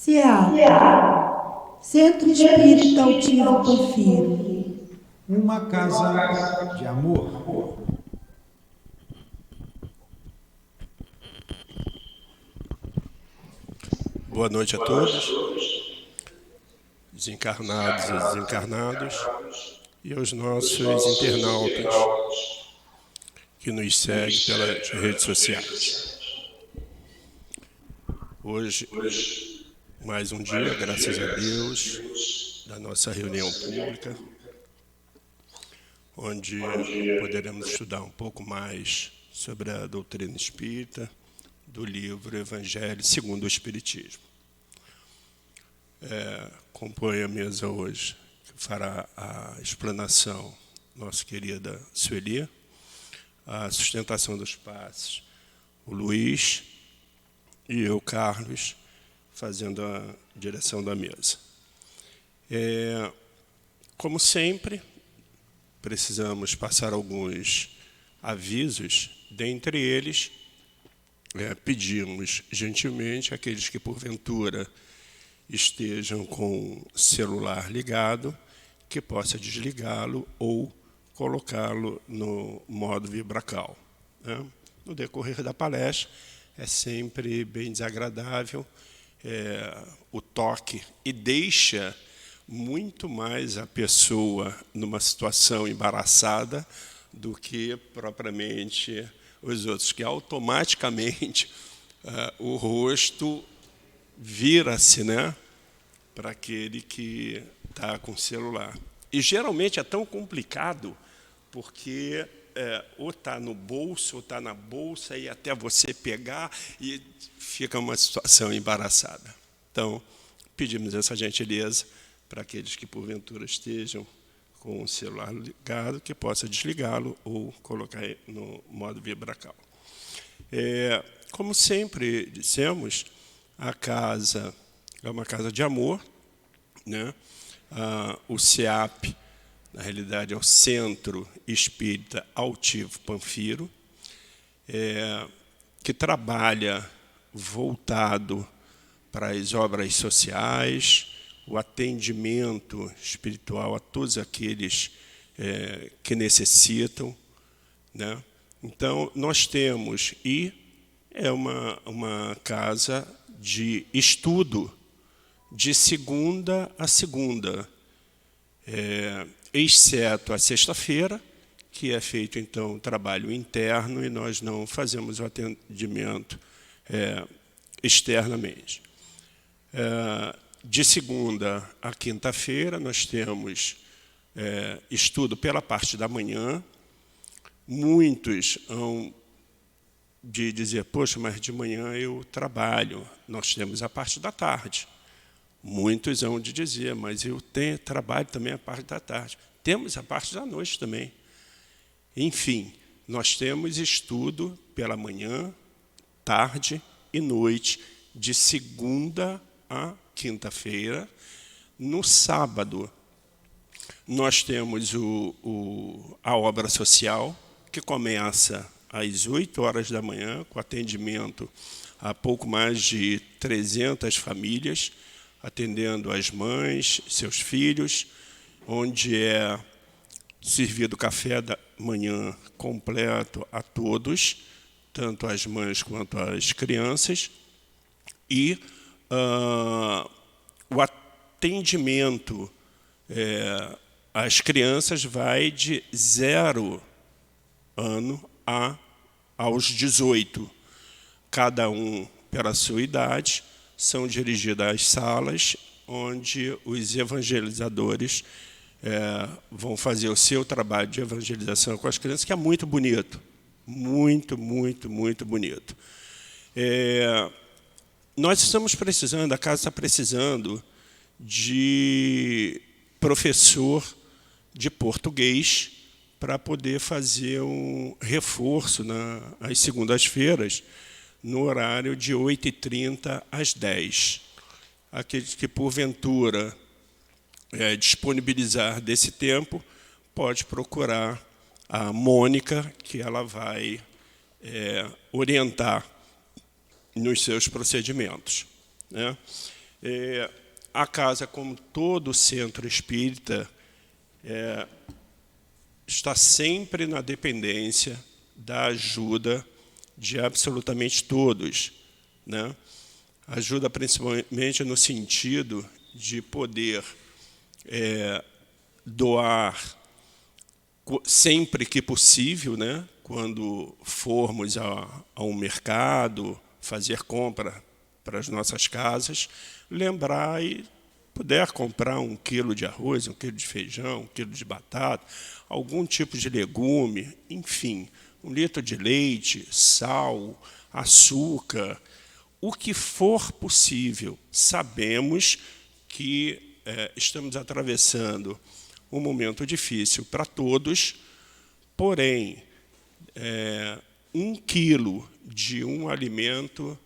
CEA, Centro Espírita Altivo Panfiro. Uma casa de amor. Boa noite a todos, desencarnados e desencarnados, e aos nossos internautas que nos seguem pelas redes sociais. Hoje, mais um dia, graças a Deus, da nossa reunião pública, onde poderemos estudar um pouco mais sobre a doutrina espírita do livro Evangelho segundo o Espiritismo. Compõe a mesa hoje, que fará a explanação, nossa querida Sueli, a sustentação dos passos, o Luiz e eu, Carlos, fazendo a direção da mesa. Como sempre, precisamos passar alguns avisos, dentre eles, pedimos gentilmente àqueles que, porventura, estejam com o celular ligado, que possa desligá-lo ou colocá-lo no modo vibracal. No decorrer da palestra, é sempre bem desagradável o toque e deixa muito mais a pessoa numa situação embaraçada do que propriamente os outros, que automaticamente o rosto vira-se, para aquele que está com o celular. E geralmente é tão complicado porque ou está no bolso, ou está na bolsa, e até você pegar, e fica uma situação embaraçada. Então, pedimos essa gentileza para aqueles que, porventura, estejam com o celular ligado, que possa desligá-lo ou colocar no modo vibracal. Como sempre dissemos, a casa é uma casa de amor, o CEAP, na realidade, é o Centro Espírita Altivo Panfiro, que trabalha voltado para as obras sociais, o atendimento espiritual a todos aqueles que necessitam. Então, nós temos, e é uma casa de estudo de segunda a segunda, exceto a sexta-feira, que é feito, então, trabalho interno e nós não fazemos o atendimento externamente. De segunda a quinta-feira, nós temos estudo pela parte da manhã. Muitos hão de dizer, poxa, mas de manhã eu trabalho. Nós temos a parte da tarde. Muitos hão de dizer, mas eu trabalho também a parte da tarde. Temos a parte da noite também. Enfim, nós temos estudo pela manhã, tarde e noite, de segunda a quinta-feira. No sábado, nós temos a obra social, que começa às 8 horas da manhã, com atendimento a pouco mais de 300 famílias, atendendo as mães, seus filhos, onde é servido café da manhã completo a todos, tanto as mães quanto as crianças, e o atendimento às crianças vai de 0 ano aos 18. Cada um pela sua idade, são dirigidas às salas onde os evangelizadores vão fazer o seu trabalho de evangelização com as crianças, que é muito bonito. Muito, muito, muito bonito. Nós estamos precisando, a casa está precisando de professor de português para poder fazer um reforço às segundas-feiras, no horário de 8h30 às 10h. Aqueles que, porventura, disponibilizar desse tempo, pode procurar a Mônica, que ela vai orientar nos seus procedimentos. A casa, como todo centro espírita, está sempre na dependência da ajuda de absolutamente todos, né? Ajuda principalmente no sentido de poder doar sempre que possível, né? Quando formos a um mercado, fazer compra para as nossas casas, lembrar e puder comprar 1 quilo de arroz, 1 quilo de feijão, 1 quilo de batata, algum tipo de legume, enfim, 1 litro de leite, sal, açúcar, o que for possível. Sabemos que estamos atravessando um momento difícil para todos, porém, 1 quilo de um alimento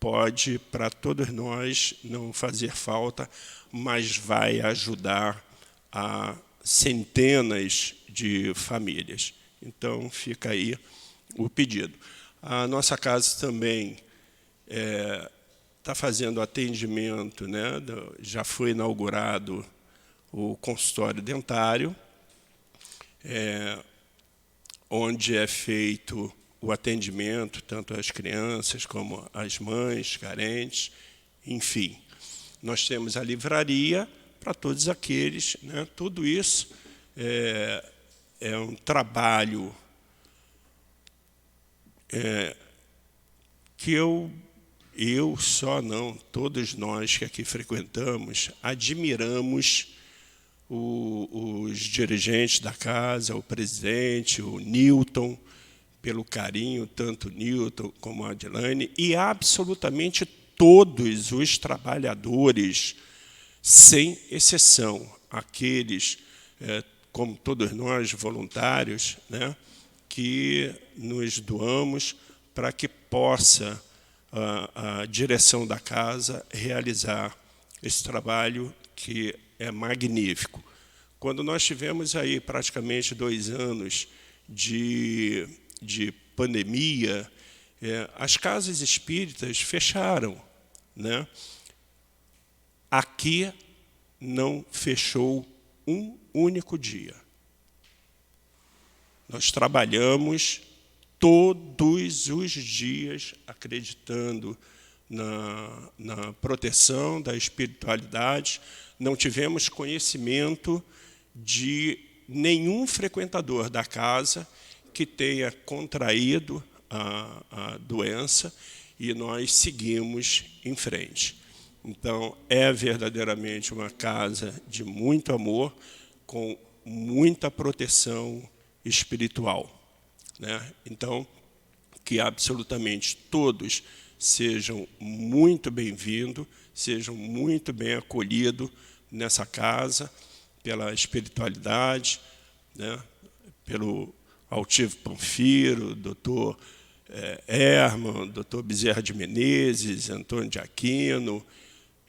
pode, para todos nós, não fazer falta, mas vai ajudar a centenas de famílias. Então, fica aí o pedido. A nossa casa também está fazendo atendimento, né? Já foi inaugurado o consultório dentário, onde é feito o atendimento, tanto às crianças como às mães carentes, enfim. Nós temos a livraria para todos aqueles, né? Tudo isso é um trabalho que eu só não, todos nós que aqui frequentamos, admiramos os dirigentes da casa, o presidente, o Newton, pelo carinho, tanto o Newton como a Adilane, e absolutamente todos os trabalhadores, sem exceção, aqueles, como todos nós, voluntários, né, que nos doamos para que possa a direção da casa realizar esse trabalho que é magnífico. Quando nós tivemos aí praticamente 2 anos de pandemia, as casas espíritas fecharam, né? Aqui não fechou um único dia. Nós trabalhamos todos os dias acreditando na proteção da espiritualidade. Não tivemos conhecimento de nenhum frequentador da casa que tenha contraído a doença, e nós seguimos em frente. Então, é verdadeiramente uma casa de muito amor, com muita proteção espiritual, né? Então, que absolutamente todos sejam muito bem-vindos, sejam muito bem acolhidos nessa casa, pela espiritualidade, né? Pelo Altivo Panfiro, doutor Herman, doutor Bezerra de Menezes, Antônio de Aquino,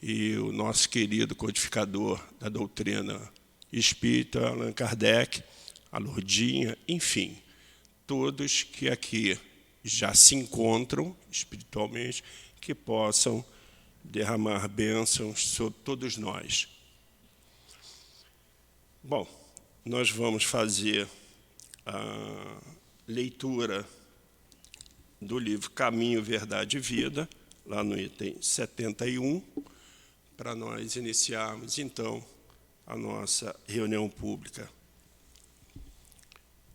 e o nosso querido codificador da doutrina espírita, Allan Kardec, a Lourdinha, enfim, todos que aqui já se encontram espiritualmente, que possam derramar bênçãos sobre todos nós. Bom, nós vamos fazer a leitura do livro Caminho, Verdade e Vida, lá no item 71, para nós iniciarmos, então, a nossa reunião pública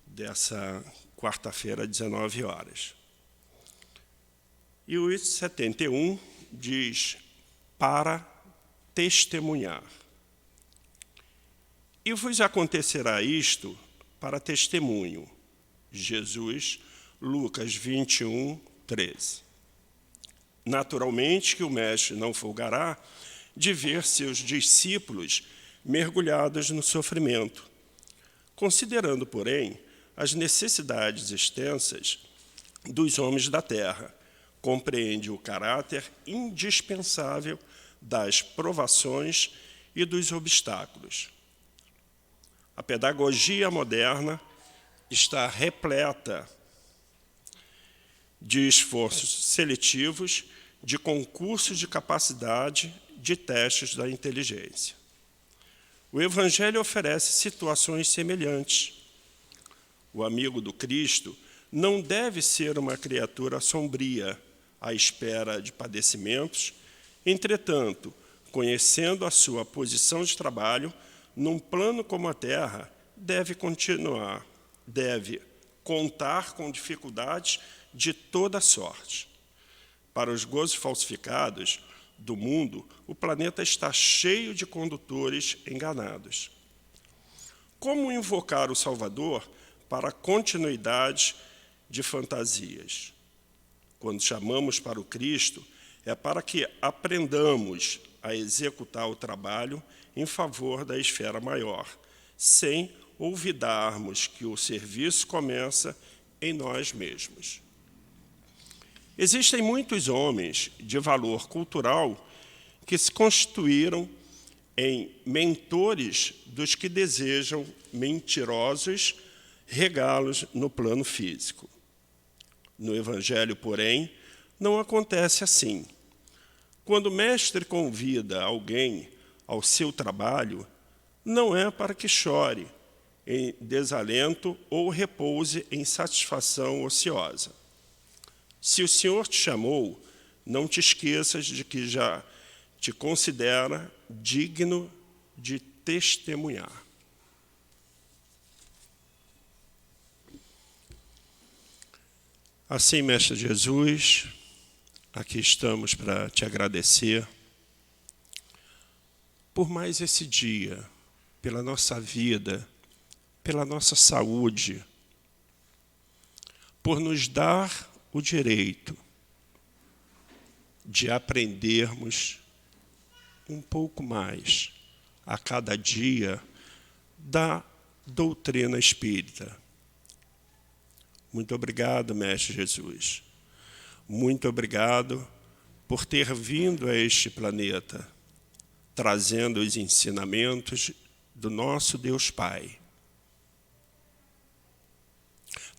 dessa quarta-feira, às 19 horas. E o item 71 diz: para testemunhar. E vos acontecerá isto para testemunho. Jesus, Lucas 21, 13. Naturalmente que o mestre não folgará de ver seus discípulos mergulhados no sofrimento, considerando, porém, as necessidades extensas dos homens da terra, compreende o caráter indispensável das provações e dos obstáculos. A pedagogia moderna está repleta de esforços seletivos, de concursos de capacidade de testes da inteligência. O Evangelho oferece situações semelhantes. O amigo do Cristo não deve ser uma criatura sombria, à espera de padecimentos. Entretanto, conhecendo a sua posição de trabalho, num plano como a terra, deve contar com dificuldades de toda sorte. Para os gozos falsificados do mundo, o planeta está cheio de condutores enganados. Como invocar o Salvador para a continuidade de fantasias? Quando chamamos para o Cristo, é para que aprendamos a executar o trabalho em favor da esfera maior, sem olvidarmos que o serviço começa em nós mesmos. Existem muitos homens de valor cultural que se constituíram em mentores dos que desejam mentirosos regalos no plano físico. No Evangelho, porém, não acontece assim. Quando o mestre convida alguém ao seu trabalho, não é para que chore em desalento ou repouse em satisfação ociosa. Se o Senhor te chamou, não te esqueças de que já te considera digno de testemunhar. Assim, Mestre Jesus, aqui estamos para te agradecer por mais esse dia, pela nossa vida, pela nossa saúde, por nos dar o direito de aprendermos um pouco mais a cada dia da doutrina espírita. Muito obrigado, Mestre Jesus. Muito obrigado por ter vindo a este planeta, trazendo os ensinamentos do nosso Deus Pai,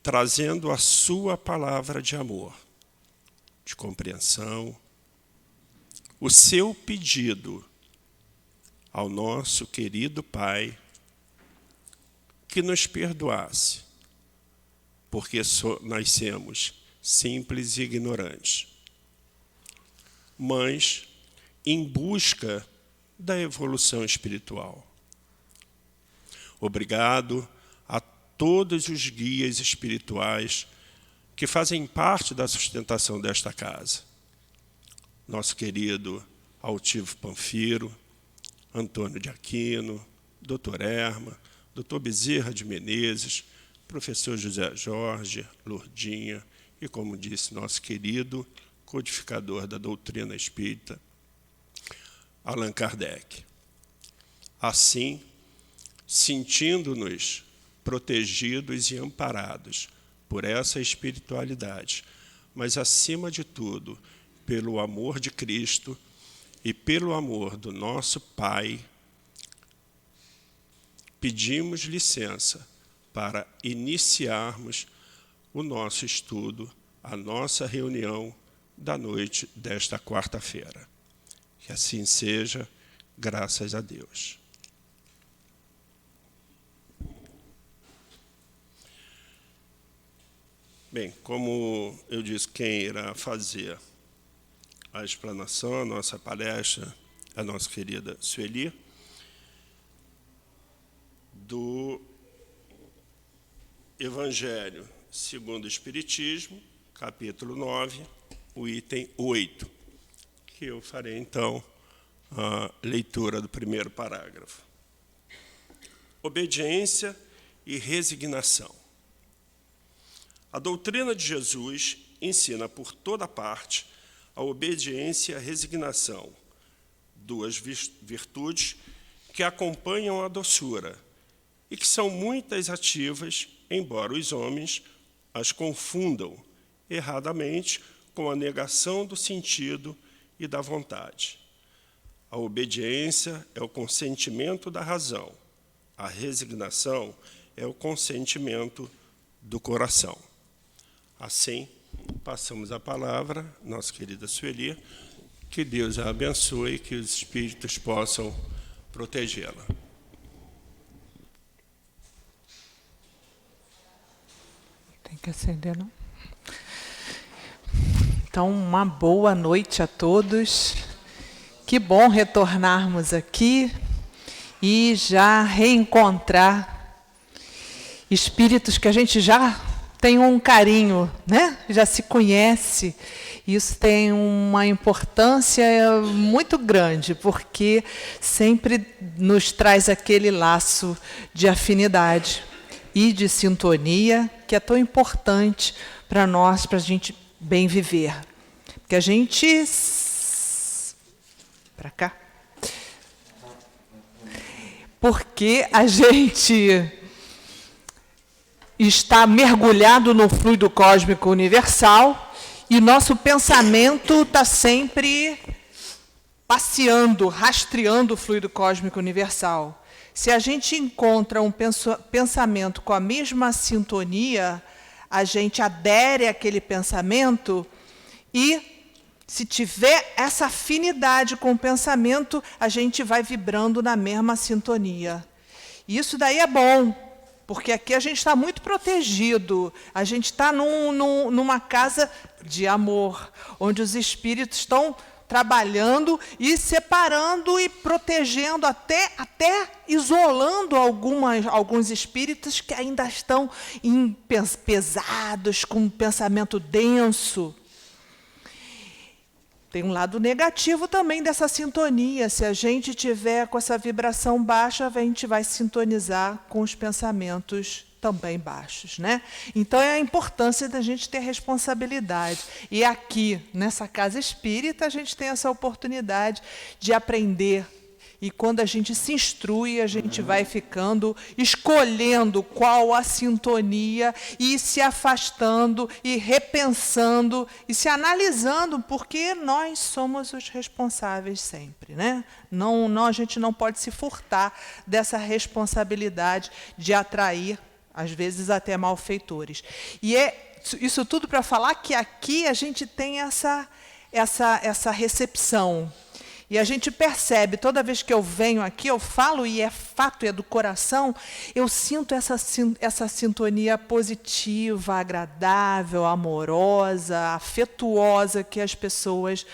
trazendo a sua palavra de amor, de compreensão, o seu pedido ao nosso querido Pai que nos perdoasse, porque nascemos simples e ignorantes, mas em busca da evolução espiritual. Obrigado a todos os guias espirituais que fazem parte da sustentação desta casa. Nosso querido Altivo Panfiro, Antônio de Aquino, Dr. Erma, Dr. Bezerra de Menezes, professor José Jorge, Lourdinha e, como disse, nosso querido codificador da doutrina espírita, Allan Kardec. Assim, sentindo-nos protegidos e amparados por essa espiritualidade, mas, acima de tudo, pelo amor de Cristo e pelo amor do nosso Pai, pedimos licença para iniciarmos o nosso estudo, a nossa reunião da noite desta quarta-feira. Que assim seja, graças a Deus. Bem, como eu disse, quem irá fazer a explanação, a nossa palestra, a nossa querida Sueli, do Evangelho segundo o Espiritismo, capítulo 9, o item 8, que eu farei, então, a leitura do primeiro parágrafo. Obediência e resignação. A doutrina de Jesus ensina por toda parte a obediência e a resignação, duas virtudes que acompanham a doçura e que são muitas ativas, embora os homens as confundam erradamente com a negação do sentido e da vontade. A obediência é o consentimento da razão, a resignação é o consentimento do coração. Assim, passamos a palavra, nossa querida Sueli, Que Deus a abençoe e que os espíritos possam protegê-la. Tem que acender, não? Então, uma boa noite a todos. Que bom retornarmos aqui e já reencontrar espíritos que a gente já tem um carinho, né? Já se conhece. Isso tem uma importância muito grande, porque sempre nos traz aquele laço de afinidade e de sintonia que é tão importante para nós, para a gente bem viver. Porque a gente... Para cá. Porque a gente está mergulhado no fluido cósmico universal e nosso pensamento está sempre passeando, rastreando o fluido cósmico universal. Se a gente encontra um pensamento com a mesma sintonia, a gente adere àquele pensamento e, se tiver essa afinidade com o pensamento, a gente vai vibrando na mesma sintonia. Isso daí é bom, porque aqui a gente está muito protegido. A gente está numa casa de amor, onde os espíritos estão trabalhando e separando e protegendo, até isolando alguns espíritos que ainda estão pesados, com um pensamento denso. Tem um lado negativo também dessa sintonia. Se a gente tiver com essa vibração baixa, a gente vai sintonizar com os pensamentos também baixos, né? Então, é a importância da gente ter responsabilidade. E aqui, nessa casa espírita, a gente tem essa oportunidade de aprender. E quando a gente se instrui, a gente vai ficando, escolhendo qual a sintonia, e se afastando, e repensando, e se analisando, porque nós somos os responsáveis sempre, né? A gente não pode se furtar dessa responsabilidade de atrair, às vezes, até malfeitores. E é isso tudo para falar que aqui a gente tem essa recepção. E a gente percebe, toda vez que eu venho aqui, eu falo, e é fato, é do coração, eu sinto essa sintonia positiva, agradável, amorosa, afetuosa que as pessoas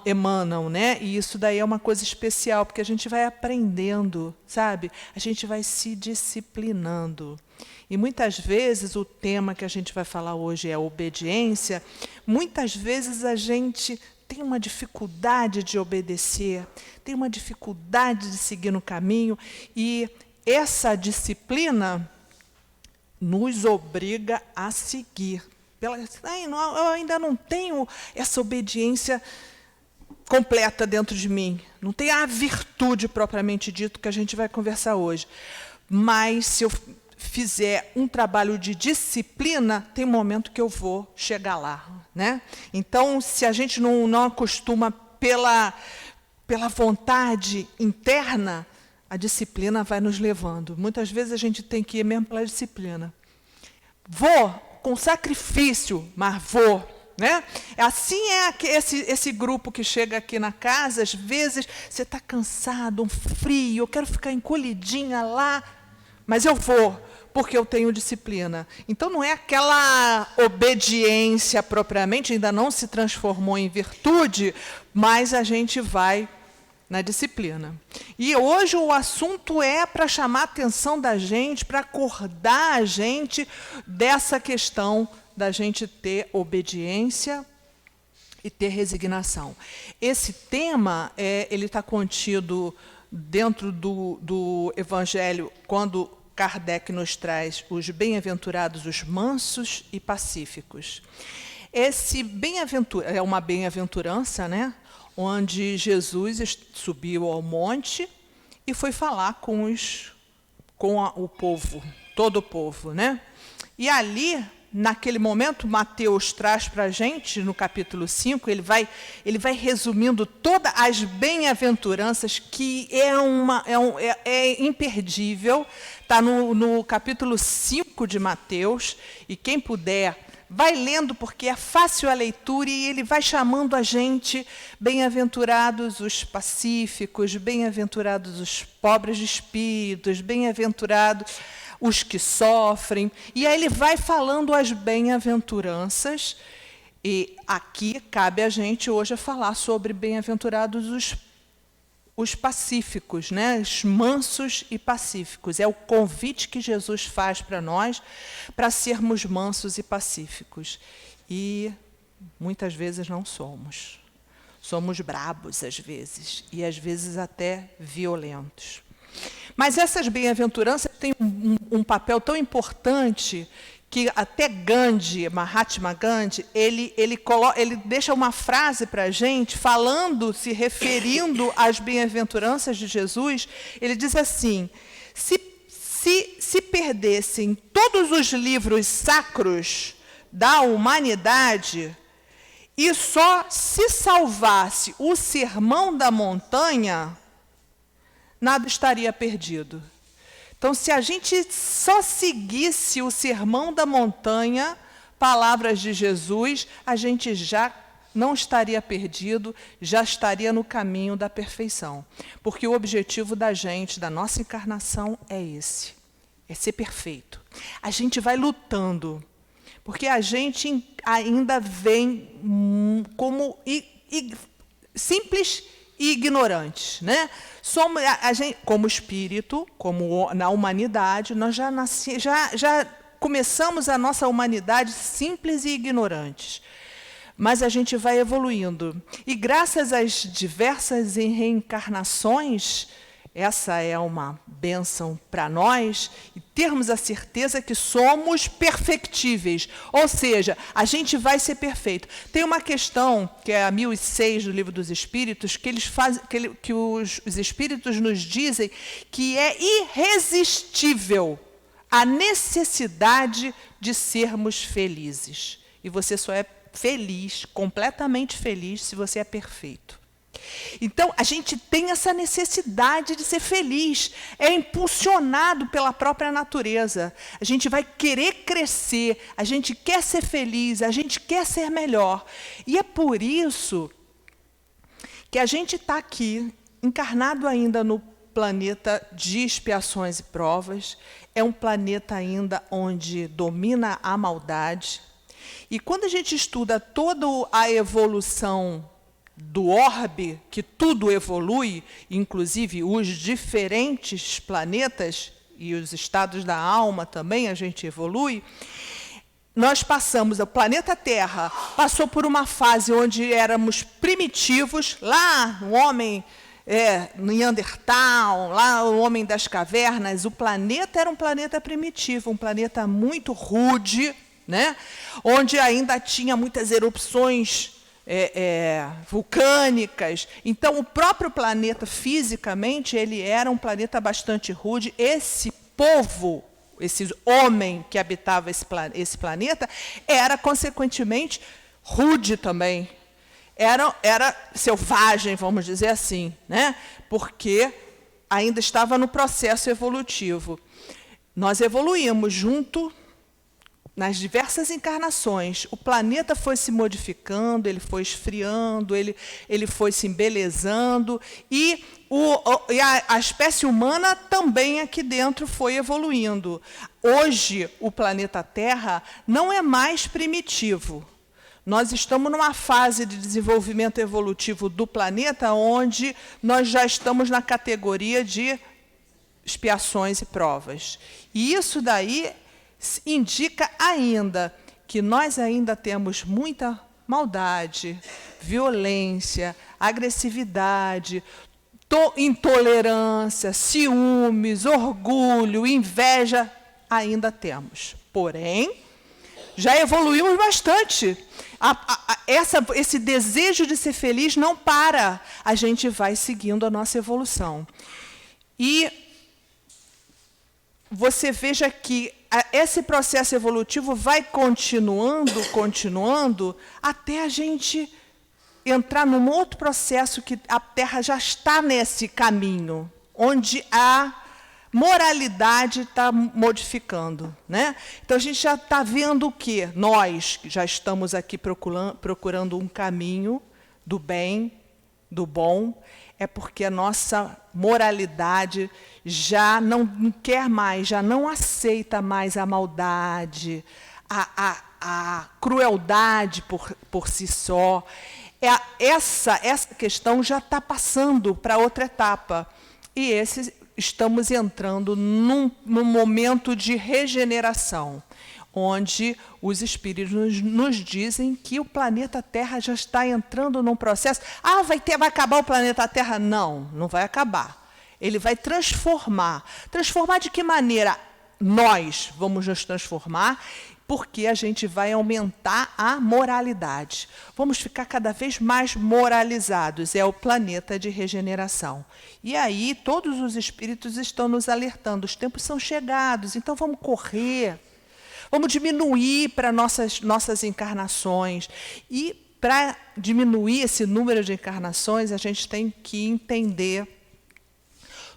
emanam, né? E isso daí é uma coisa especial, porque a gente vai aprendendo, sabe? A gente vai se disciplinando. E muitas vezes o tema que a gente vai falar hoje é obediência. Muitas vezes a gente tem uma dificuldade de obedecer, tem uma dificuldade de seguir no caminho, e essa disciplina nos obriga a seguir. Eu ainda não tenho essa obediência completa dentro de mim, não tem a virtude propriamente dito que a gente vai conversar hoje, mas se eu fizer um trabalho de disciplina, tem um momento que eu vou chegar lá, né? Então, se a gente não acostuma pela vontade interna, a disciplina vai nos levando. Muitas vezes a gente tem que ir mesmo pela disciplina. Vou com sacrifício, mas vou. Né? Assim é esse grupo que chega aqui na casa, às vezes você está cansado, um frio, eu quero ficar encolhidinha lá, mas eu vou, porque eu tenho disciplina. Então, não é aquela obediência propriamente, ainda não se transformou em virtude, mas a gente vai na disciplina. E hoje o assunto é para chamar a atenção da gente, para acordar a gente dessa questão da gente ter obediência e ter resignação. Esse tema ele está contido dentro do Evangelho, quando Kardec nos traz os bem-aventurados, os mansos e pacíficos. Esse é uma bem-aventurança, né? Onde Jesus subiu ao monte e foi falar com o povo, todo o povo, né? E ali, naquele momento, Mateus traz para a gente, no capítulo 5, ele vai resumindo todas as bem-aventuranças, que é imperdível, está no capítulo 5 de Mateus, e quem puder vai lendo, porque é fácil a leitura, e ele vai chamando a gente, bem-aventurados os pacíficos, bem-aventurados os pobres de espíritos, bem-aventurados os que sofrem. E aí ele vai falando as bem-aventuranças, e aqui cabe a gente hoje a falar sobre bem-aventurados os pacíficos, né? Os mansos e pacíficos. É o convite que Jesus faz para nós, para sermos mansos e pacíficos. E muitas vezes não somos. Somos brabos às vezes, e às vezes até violentos. Mas essas bem-aventuranças têm um papel tão importante que até Gandhi, Mahatma Gandhi, ele deixa uma frase para a gente, se referindo às bem-aventuranças de Jesus. Ele diz assim: se perdessem todos os livros sacros da humanidade e só se salvasse o Sermão da Montanha, nada estaria perdido. Então, se a gente só seguisse o Sermão da Montanha, palavras de Jesus, a gente já não estaria perdido, já estaria no caminho da perfeição. Porque o objetivo da gente, da nossa encarnação, é esse: é ser perfeito. A gente vai lutando, porque a gente ainda vem como simples e ignorantes, né? Somos a gente, como espírito, como na humanidade, nós já começamos a nossa humanidade simples e ignorantes, mas a gente vai evoluindo, e graças às diversas reencarnações, essa é uma bênção para nós, e termos a certeza que somos perfectíveis, ou seja, a gente vai ser perfeito. Tem uma questão, que é a 1006 do Livro dos Espíritos, que os espíritos nos dizem que é irresistível a necessidade de sermos felizes. E você só é feliz, completamente feliz, se você é perfeito. Então, a gente tem essa necessidade de ser feliz, é impulsionado pela própria natureza. A gente vai querer crescer, a gente quer ser feliz, a gente quer ser melhor. E é por isso que a gente está aqui, encarnado ainda no planeta de expiações e provas, é um planeta ainda onde domina a maldade. E quando a gente estuda toda a evolução do orbe, que tudo evolui, inclusive os diferentes planetas e os estados da alma também a gente evolui, nós passamos, o planeta Terra passou por uma fase onde éramos primitivos, lá o homem Neandertal, lá o homem das cavernas, o planeta era um planeta primitivo, um planeta muito rude, né? Onde ainda tinha muitas erupções vulcânicas. Então, o próprio planeta, fisicamente, ele era um planeta bastante rude. Esse povo, esse homem que habitava esse planeta, era, consequentemente, rude também. Era selvagem, vamos dizer assim, né? Porque ainda estava no processo evolutivo. Nós evoluímos junto. Nas diversas encarnações, o planeta foi se modificando, ele foi esfriando, ele foi se embelezando, e a espécie humana também aqui dentro foi evoluindo. Hoje, o planeta Terra não é mais primitivo. Nós estamos numa fase de desenvolvimento evolutivo do planeta onde nós já estamos na categoria de expiações e provas. E isso daí indica ainda que nós ainda temos muita maldade, violência, agressividade, intolerância, ciúmes, orgulho, inveja, ainda temos. Porém, já evoluímos bastante. Esse desejo de ser feliz não para. A gente vai seguindo a nossa evolução. E você veja que esse processo evolutivo vai continuando, até a gente entrar num outro processo que a Terra já está nesse caminho, onde há moralidade está modificando, né? Então, a gente já está vendo o quê? Nós, que já estamos aqui procurando um caminho do bem, do bom, é porque a nossa moralidade já não quer mais, já não aceita mais a maldade, a crueldade por si só. Essa questão já está passando para outra etapa. E estamos entrando num momento de regeneração, onde os espíritos nos dizem que o planeta Terra já está entrando num processo. Vai acabar o planeta Terra? Não, não vai acabar. Ele vai transformar. Transformar de que maneira? Nós vamos nos transformar, porque a gente vai aumentar a moralidade. Vamos ficar cada vez mais moralizados. É o planeta de regeneração. E aí, todos os espíritos estão nos alertando. Os tempos são chegados, então vamos correr. Vamos diminuir para nossas encarnações. E, para diminuir esse número de encarnações, a gente tem que entender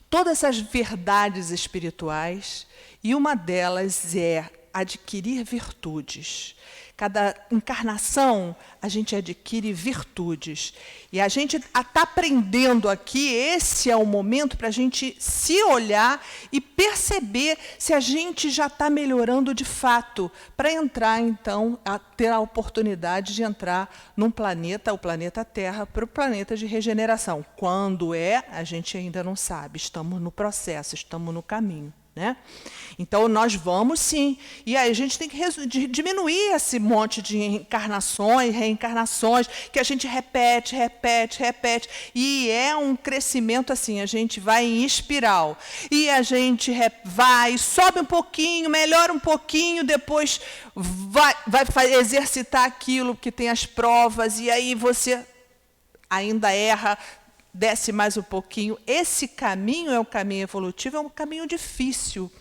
todas essas verdades espirituais, e uma delas é adquirir virtudes. Cada encarnação, a gente adquire virtudes. E a gente está aprendendo aqui, esse é o momento para a gente se olhar e perceber se a gente já está melhorando de fato, para entrar, então, ter a oportunidade de entrar num planeta, o planeta Terra, para o planeta de regeneração. Quando a gente ainda não sabe, estamos no processo, estamos no caminho. Né? Então, nós vamos sim. E aí a gente tem que diminuir esse monte de encarnações, reencarnações, que a gente repete. E é um crescimento assim, a gente vai em espiral. E a gente vai, sobe um pouquinho, melhora um pouquinho, depois vai exercitar aquilo que tem as provas, e aí você ainda erra, desce mais um pouquinho. Esse caminho é um caminho evolutivo, é um caminho difícil.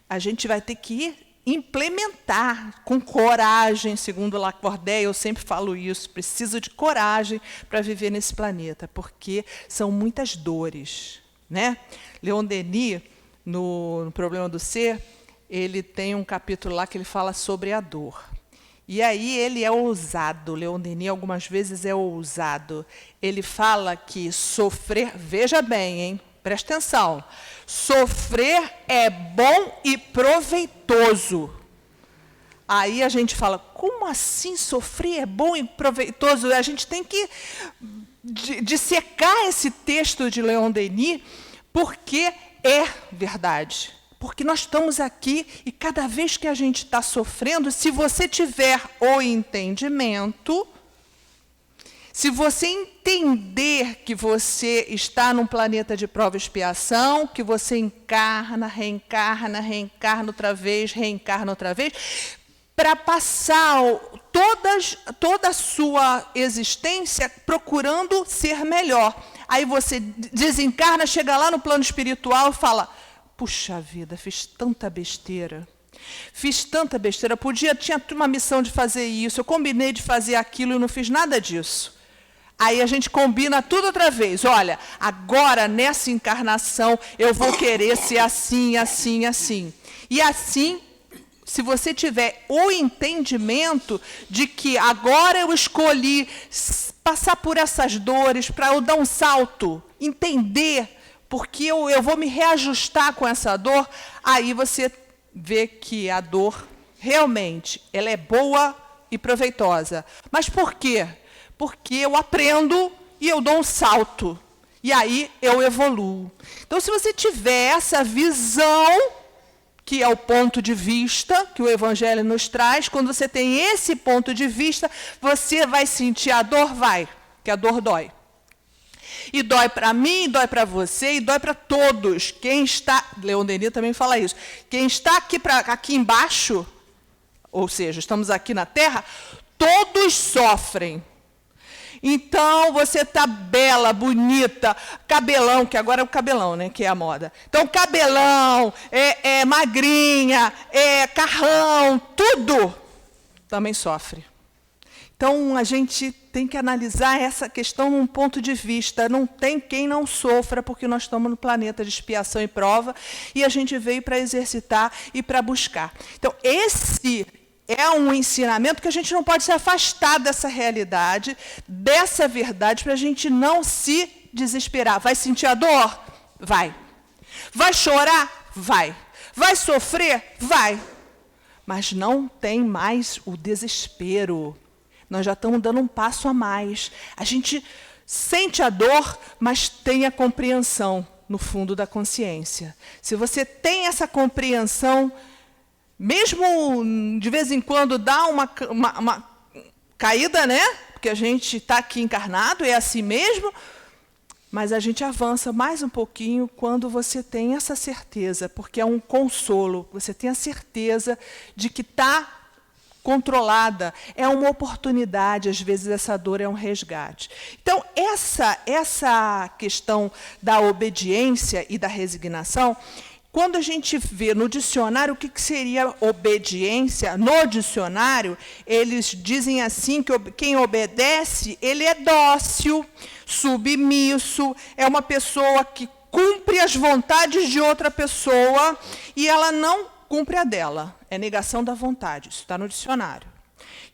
A gente vai ter que implementar com coragem, segundo Lacordaire, eu sempre falo isso, preciso de coragem para viver nesse planeta, porque são muitas dores. Né? Leon Denis, no Problema do Ser, ele tem um capítulo lá que ele fala sobre a dor. E aí ele é ousado, Leon Denis algumas vezes é ousado. Ele fala que sofrer, veja bem, hein? Presta atenção, sofrer é bom e proveitoso. Aí a gente fala, como assim sofrer é bom e proveitoso? A gente tem que dissecar esse texto de Leon Denis, porque é verdade. Porque nós estamos aqui e cada vez que a gente está sofrendo, se você tiver o entendimento, se você entender que você está num planeta de prova e expiação, que você encarna, reencarna outra vez, reencarna outra vez, para passar toda a sua existência procurando ser melhor. Aí você desencarna, chega lá no plano espiritual e fala, puxa vida, fiz tanta besteira, tinha uma missão de fazer isso, eu combinei de fazer aquilo e não fiz nada disso. Aí a gente combina tudo outra vez, olha, agora nessa encarnação eu vou querer ser assim. E assim, se você tiver o entendimento de que agora eu escolhi passar por essas dores para eu dar um salto, entender, porque eu vou me reajustar com essa dor, aí você vê que a dor, realmente, ela é boa e proveitosa. Mas por quê? Porque eu aprendo e eu dou um salto. E aí eu evoluo. Então, se você tiver essa visão, que é o ponto de vista que o Evangelho nos traz, quando você tem esse ponto de vista, você vai sentir a dor? Vai, que a dor dói. E dói para mim, dói para você, e dói para todos. Quem está, Leon Denis também fala isso, quem está aqui embaixo, ou seja, estamos aqui na Terra, todos sofrem. Então, você está bela, bonita, cabelão, que agora é o cabelão, né, que é a moda. Então, cabelão, magrinha, carrão, tudo também sofre. Então, a gente tem que analisar essa questão num ponto de vista. Não tem quem não sofra, porque nós estamos no planeta de expiação e prova, e a gente veio para exercitar e para buscar. Então, esse é um ensinamento que a gente não pode se afastar dessa realidade, dessa verdade, para a gente não se desesperar. Vai sentir a dor? Vai. Vai chorar? Vai. Vai sofrer? Vai. Mas não tem mais o desespero. Nós já estamos dando um passo a mais. A gente sente a dor, mas tem a compreensão no fundo da consciência. Se você tem essa compreensão, mesmo de vez em quando dá uma caída, né? Porque a gente está aqui encarnado, é assim mesmo, mas a gente avança mais um pouquinho quando você tem essa certeza, porque é um consolo. Você tem a certeza de que está controlada, é uma oportunidade, às vezes essa dor é um resgate. Então, essa questão da obediência e da resignação, quando a gente vê no dicionário o que seria obediência, no dicionário, eles dizem assim que quem obedece, ele é dócil, submisso, é uma pessoa que cumpre as vontades de outra pessoa e ela não cumpre a dela. É negação da vontade, isso está no dicionário.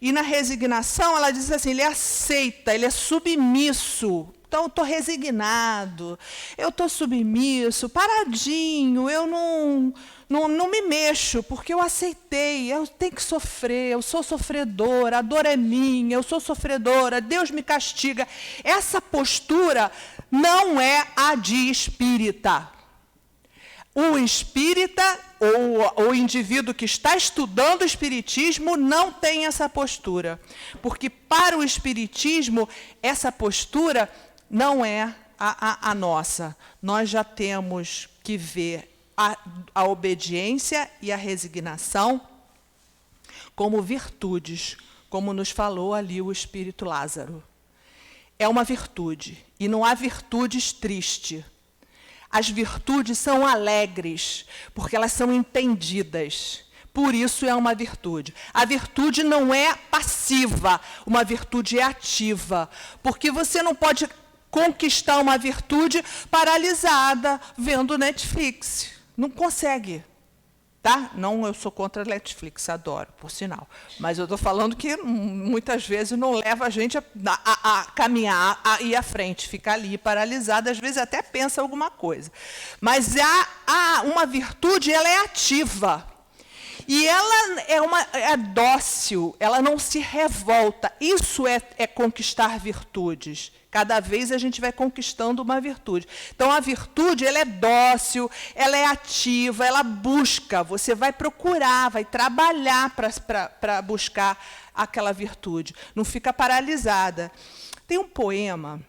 E na resignação, ela diz assim, ele aceita, ele é submisso. Então, eu estou resignado, eu estou submisso, paradinho, eu não me mexo, porque eu aceitei, eu tenho que sofrer, eu sou sofredora, a dor é minha, eu sou sofredora, Deus me castiga. Essa postura não é a de espírita. O espírita, ou o indivíduo que está estudando o espiritismo, não tem essa postura. Porque, para o espiritismo, essa postura não é a nossa. Nós já temos que ver a obediência e a resignação como virtudes, como nos falou ali o Espírito Lázaro. É uma virtude, e não há virtudes tristes. As virtudes são alegres, porque elas são entendidas. Por isso é uma virtude. A virtude não é passiva, uma virtude é ativa. Porque você não pode conquistar uma virtude paralisada, vendo Netflix. Não consegue. Tá? Não, eu sou contra a Netflix, adoro, por sinal. Mas eu estou falando que muitas vezes não leva a gente a caminhar, a ir à frente, fica ali paralisada, às vezes até pensa alguma coisa. Mas uma virtude, ela é ativa. E ela é dócil, ela não se revolta. Isso é conquistar virtudes. Cada vez a gente vai conquistando uma virtude. Então, a virtude, ela é dócil, ela é ativa, ela busca. Você vai procurar, vai trabalhar para buscar aquela virtude. Não fica paralisada. Tem um poema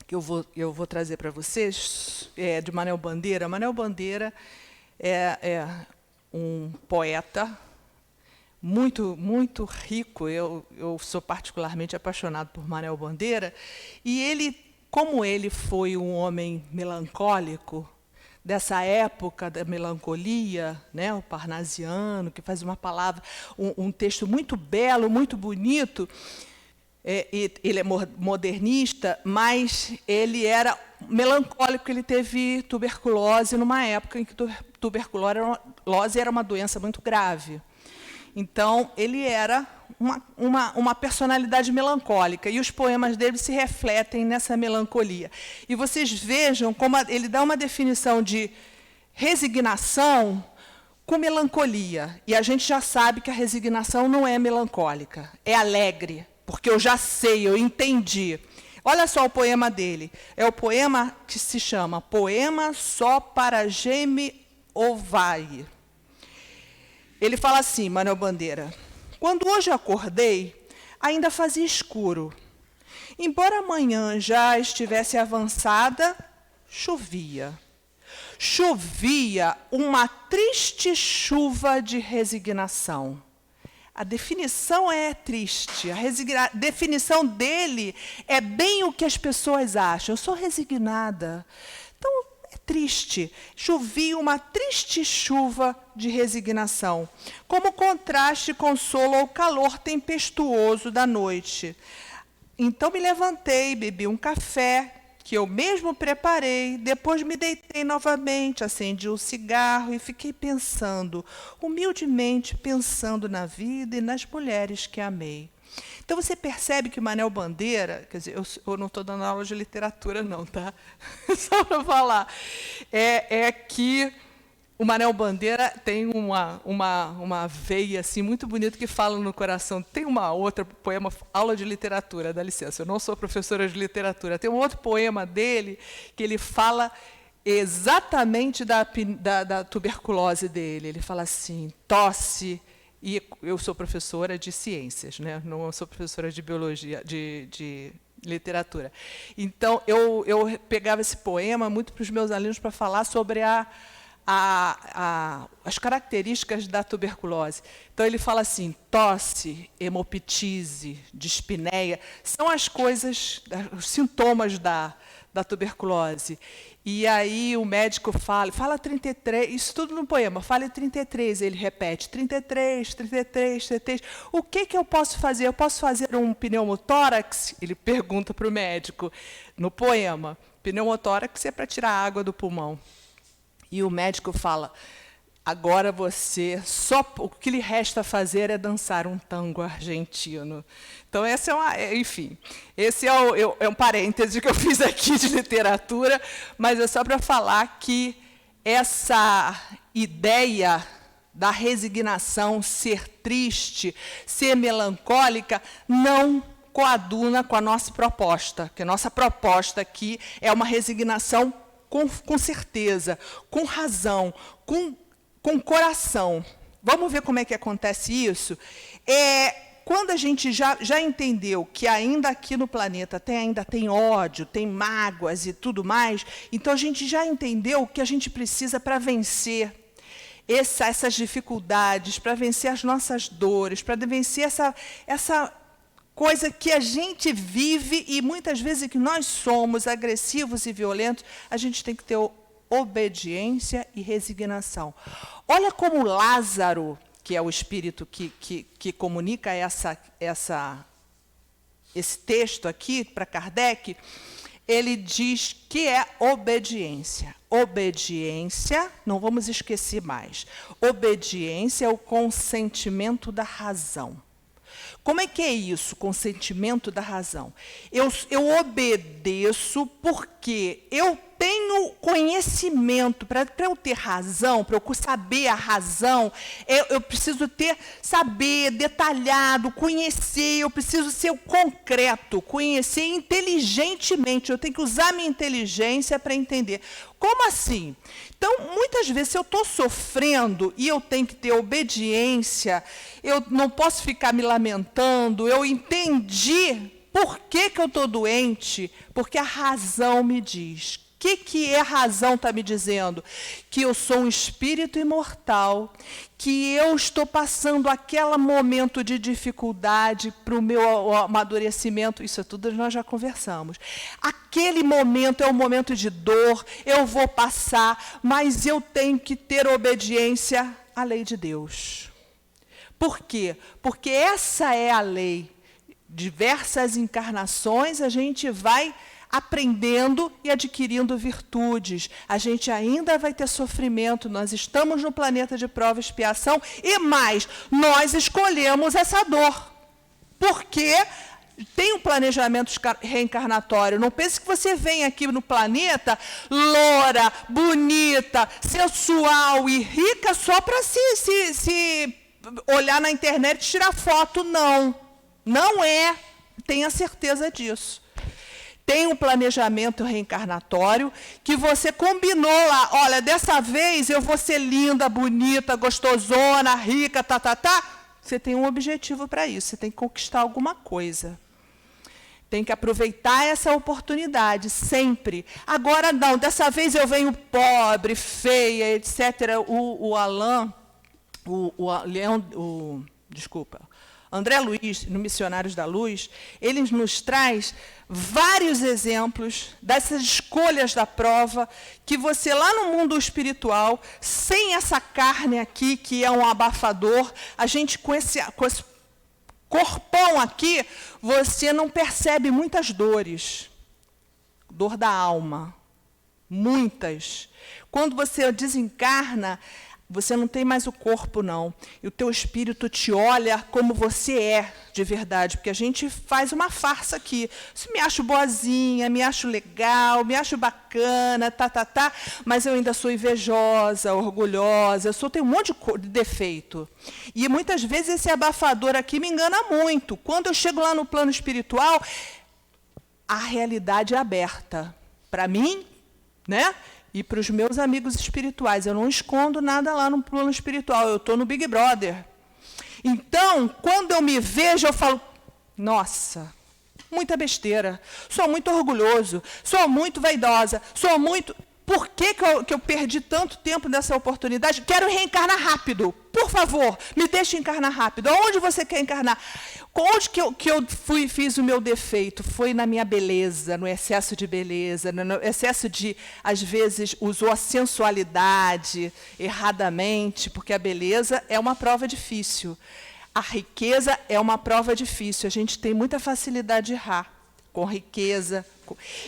que eu vou trazer para vocês, de Manuel Bandeira. Manuel Bandeira é um poeta muito, muito rico. Eu sou particularmente apaixonado por Manuel Bandeira. E ele, como ele foi um homem melancólico, dessa época da melancolia, né, o parnasiano, que faz uma palavra, um texto muito belo, muito bonito. Ele é modernista, mas ele era melancólico, ele teve tuberculose numa época em que tuberculose era uma doença muito grave. Então, ele era uma personalidade melancólica, e os poemas dele se refletem nessa melancolia. E vocês vejam como ele dá uma definição de resignação com melancolia. E a gente já sabe que a resignação não é melancólica, é alegre, porque eu já sei, eu entendi. Olha só o poema dele. É o poema que se chama Poema Só para Geme Ovai. Ele fala assim, Manuel Bandeira: quando hoje acordei, ainda fazia escuro. Embora a manhã já estivesse avançada, chovia. Chovia uma triste chuva de resignação. A definição é triste. A definição dele é bem o que as pessoas acham. Eu sou resignada. Então, é triste. Chovia uma triste chuva de resignação, como contraste e consolo ao calor tempestuoso da noite. Então me levantei, bebi um café, que eu mesmo preparei, depois me deitei novamente, acendi um cigarro e fiquei pensando, humildemente pensando na vida e nas mulheres que amei. Então, você percebe que o Manel Bandeira, quer dizer, eu não estou dando aula de literatura, não, tá? Só para falar, é que o Manel Bandeira tem uma veia assim, muito bonita que fala no coração. Tem uma outra poema, aula de literatura, dá licença, eu não sou professora de literatura. Tem um outro poema dele que ele fala exatamente da tuberculose dele. Ele fala assim, tosse, e eu sou professora de ciências, né? Não sou professora de biologia, de literatura. Então, eu pegava esse poema muito para os meus alunos para falar sobre as características da tuberculose. Então, ele fala assim, tosse, hemoptise, dispneia, são as coisas, os sintomas da tuberculose. E aí o médico fala 33, isso tudo no poema, fala 33, ele repete, 33, 33, 33. O que eu posso fazer? Eu posso fazer um pneumotórax? Ele pergunta para o médico, no poema. Pneumotórax é para tirar a água do pulmão. E o médico fala, agora você, o que lhe resta fazer é dançar um tango argentino. Então, essa enfim, esse é um parêntese que eu fiz aqui de literatura, mas é só para falar que essa ideia da resignação, ser triste, ser melancólica, não coaduna com a nossa proposta, que a nossa proposta aqui é uma resignação com certeza, com razão, com coração. Vamos ver como é que acontece isso? Quando a gente já entendeu que ainda aqui no planeta ainda tem ódio, tem mágoas e tudo mais, então a gente já entendeu o que a gente precisa para vencer essas dificuldades, para vencer as nossas dores, para vencer essa coisa que a gente vive e muitas vezes que nós somos agressivos e violentos, a gente tem que ter obediência e resignação. Olha como Lázaro, que é o espírito que comunica esse texto aqui para Kardec, ele diz que é obediência. Obediência, não vamos esquecer mais, obediência é o consentimento da razão. Como é que é isso, consentimento da razão? Eu obedeço porque eu tenho conhecimento. Para eu ter razão, para eu saber a razão, eu preciso saber detalhado, conhecer, eu preciso ser concreto, conhecer inteligentemente. Eu tenho que usar minha inteligência para entender. Como assim? Então, muitas vezes, se eu estou sofrendo e eu tenho que ter obediência, eu não posso ficar me lamentando, eu entendi por que eu estou doente, porque a razão me diz. O que a razão está me dizendo? Que eu sou um espírito imortal, que eu estou passando aquele momento de dificuldade para o meu amadurecimento, isso tudo nós já conversamos. Aquele momento é um momento de dor, eu vou passar, mas eu tenho que ter obediência à lei de Deus. Por quê? Porque essa é a lei. Diversas encarnações a gente vai aprendendo e adquirindo virtudes. A gente ainda vai ter sofrimento, nós estamos no planeta de prova e expiação, e mais, nós escolhemos essa dor. Porque tem um planejamento reencarnatório. Não pense que você vem aqui no planeta loura, bonita, sensual e rica só para se olhar na internet e tirar foto. Não. Não é. Tenha certeza disso. Tem um planejamento reencarnatório que você combinou lá. Olha, dessa vez eu vou ser linda, bonita, gostosona, rica, Você tem um objetivo para isso. Você tem que conquistar alguma coisa. Tem que aproveitar essa oportunidade, sempre. Agora não, dessa vez eu venho pobre, feia, etc. O Alain, desculpa, André Luiz, no Missionários da Luz, ele nos traz vários exemplos dessas escolhas da prova, que você lá no mundo espiritual, sem essa carne aqui, que é um abafador, a gente com esse corpão aqui, você não percebe muitas dores. Dor da alma. Muitas. Quando você desencarna, você não tem mais o corpo, não. E o teu espírito te olha como você é, de verdade. Porque a gente faz uma farsa aqui. Me acho boazinha, me acho legal, me acho bacana, mas eu ainda sou invejosa, orgulhosa, tenho um monte de defeito. E muitas vezes esse abafador aqui me engana muito. Quando eu chego lá no plano espiritual, a realidade é aberta. Para mim, né? E para os meus amigos espirituais. Eu não escondo nada lá no plano espiritual. Eu estou no Big Brother. Então, quando eu me vejo, eu falo, nossa, muita besteira. Sou muito orgulhoso. Sou muito vaidosa. Sou muito... Por que eu perdi tanto tempo nessa oportunidade? Quero reencarnar rápido. Por favor, me deixe encarnar rápido. Aonde você quer encarnar? Onde que eu fiz o meu defeito? Foi na minha beleza, no excesso de beleza, no excesso de, às vezes, usou a sensualidade erradamente, porque a beleza é uma prova difícil. A riqueza é uma prova difícil. A gente tem muita facilidade de errar com riqueza.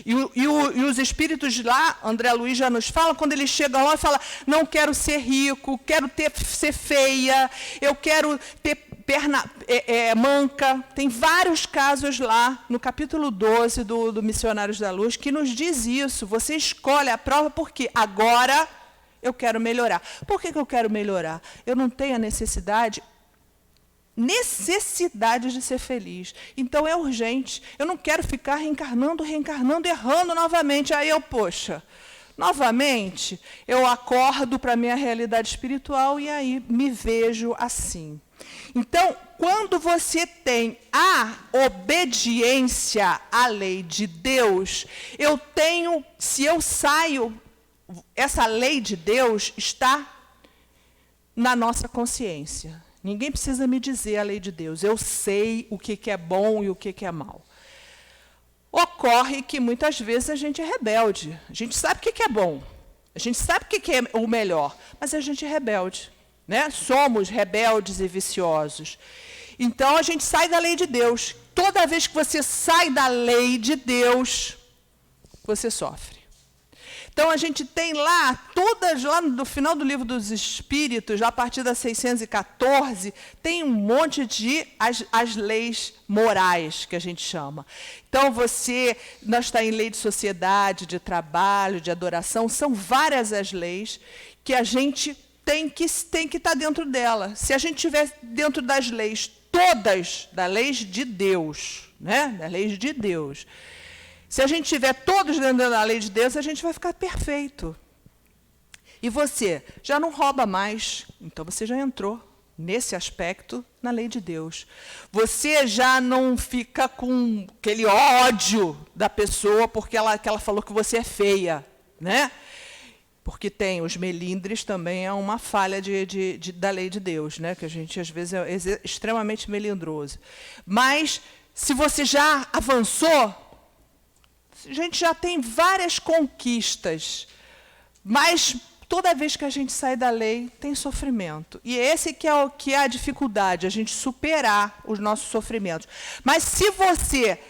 E os espíritos lá, André Luiz já nos fala, quando eles chegam lá e falam, não quero ser rico, quero ser feia, eu quero ter perna manca. Tem vários casos lá, no capítulo 12 do Missionários da Luz, que nos diz isso. Você escolhe a prova porque agora eu quero melhorar. Por que eu quero melhorar? Eu não tenho a necessidade de ser feliz. Então é urgente. Eu não quero ficar reencarnando, errando novamente. Aí poxa, novamente, eu acordo para a minha realidade espiritual e aí me vejo assim. Então, quando você tem a obediência à lei de Deus, se eu saio, essa lei de Deus está na nossa consciência. Ninguém precisa me dizer a lei de Deus. Eu sei o que é bom e o que é mal. Ocorre que, muitas vezes, a gente é rebelde. A gente sabe o que é bom. A gente sabe o que é o melhor. Mas a gente é rebelde. Né? Somos rebeldes e viciosos. Então, a gente sai da lei de Deus. Toda vez que você sai da lei de Deus, você sofre. Então, a gente tem lá no final do Livro dos Espíritos, a partir da 614, tem um monte de as leis morais, que a gente chama. Então, nós está em lei de sociedade, de trabalho, de adoração, são várias as leis que a gente tem que estar dentro dela. Se a gente estiver dentro das leis, todas das leis de Deus, né? Das leis de Deus. Se a gente tiver todos dentro da lei de Deus, a gente vai ficar perfeito. E você já não rouba mais, então você já entrou nesse aspecto na lei de Deus. Você já não fica com aquele ódio da pessoa porque ela falou que você é feia, né? Porque tem os melindres também, é uma falha da lei de Deus, né? Que a gente às vezes é extremamente melindroso. Mas se você já avançou, a gente já tem várias conquistas, mas toda vez que a gente sai da lei, tem sofrimento. E esse que é a dificuldade, a gente superar os nossos sofrimentos. Mas se você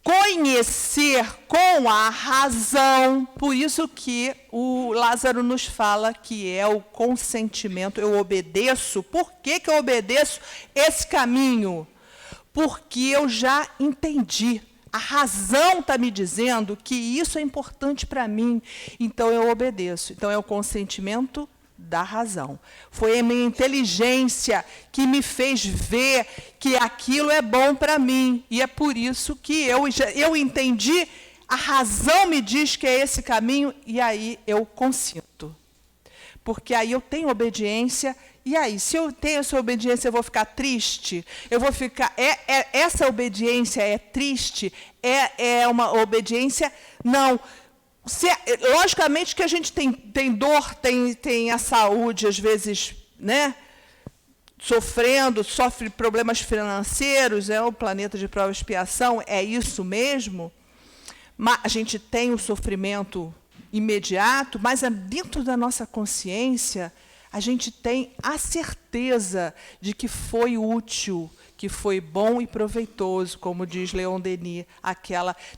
conhecer com a razão, por isso que o Lázaro nos fala que é o consentimento, eu obedeço. Por que eu obedeço esse caminho? Porque eu já entendi. A razão está me dizendo que isso é importante para mim, então eu obedeço. Então, é o consentimento da razão. Foi a minha inteligência que me fez ver que aquilo é bom para mim. E é por isso que eu entendi, a razão me diz que é esse caminho, e aí eu consinto. Porque aí eu tenho obediência. E aí, se eu tenho essa obediência, eu vou ficar triste? Eu vou ficar... essa obediência é triste? É uma obediência? Não. Logicamente que a gente tem dor, tem a saúde, às vezes, né, sofrendo, sofre problemas financeiros, é o planeta de prova e expiação, é isso mesmo? A gente tem o sofrimento imediato, mas dentro da nossa consciência, a gente tem a certeza de que foi útil, que foi bom e proveitoso, como diz Leon Denis,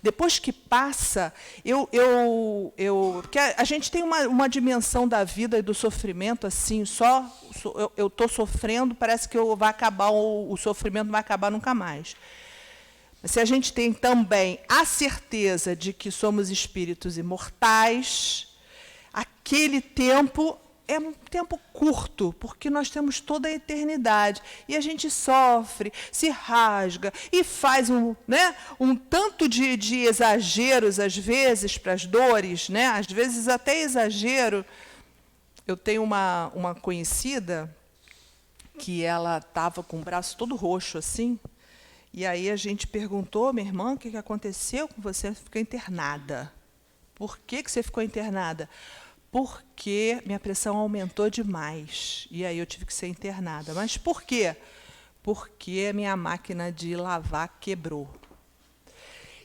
depois que passa, porque a gente tem uma dimensão da vida e do sofrimento assim, eu estou sofrendo, parece que vai acabar, o sofrimento não vai acabar nunca mais. Se a gente tem também a certeza de que somos espíritos imortais, aquele tempo é um tempo curto, porque nós temos toda a eternidade. E a gente sofre, se rasga e faz um tanto de exageros, às vezes, para as dores, né? Às vezes até exagero. Eu tenho uma conhecida que ela estava com o braço todo roxo, assim, e aí a gente perguntou, minha irmã, o que aconteceu com você? Você ficou internada. Por que você ficou internada? Porque minha pressão aumentou demais. E aí eu tive que ser internada. Mas por quê? Porque a minha máquina de lavar quebrou.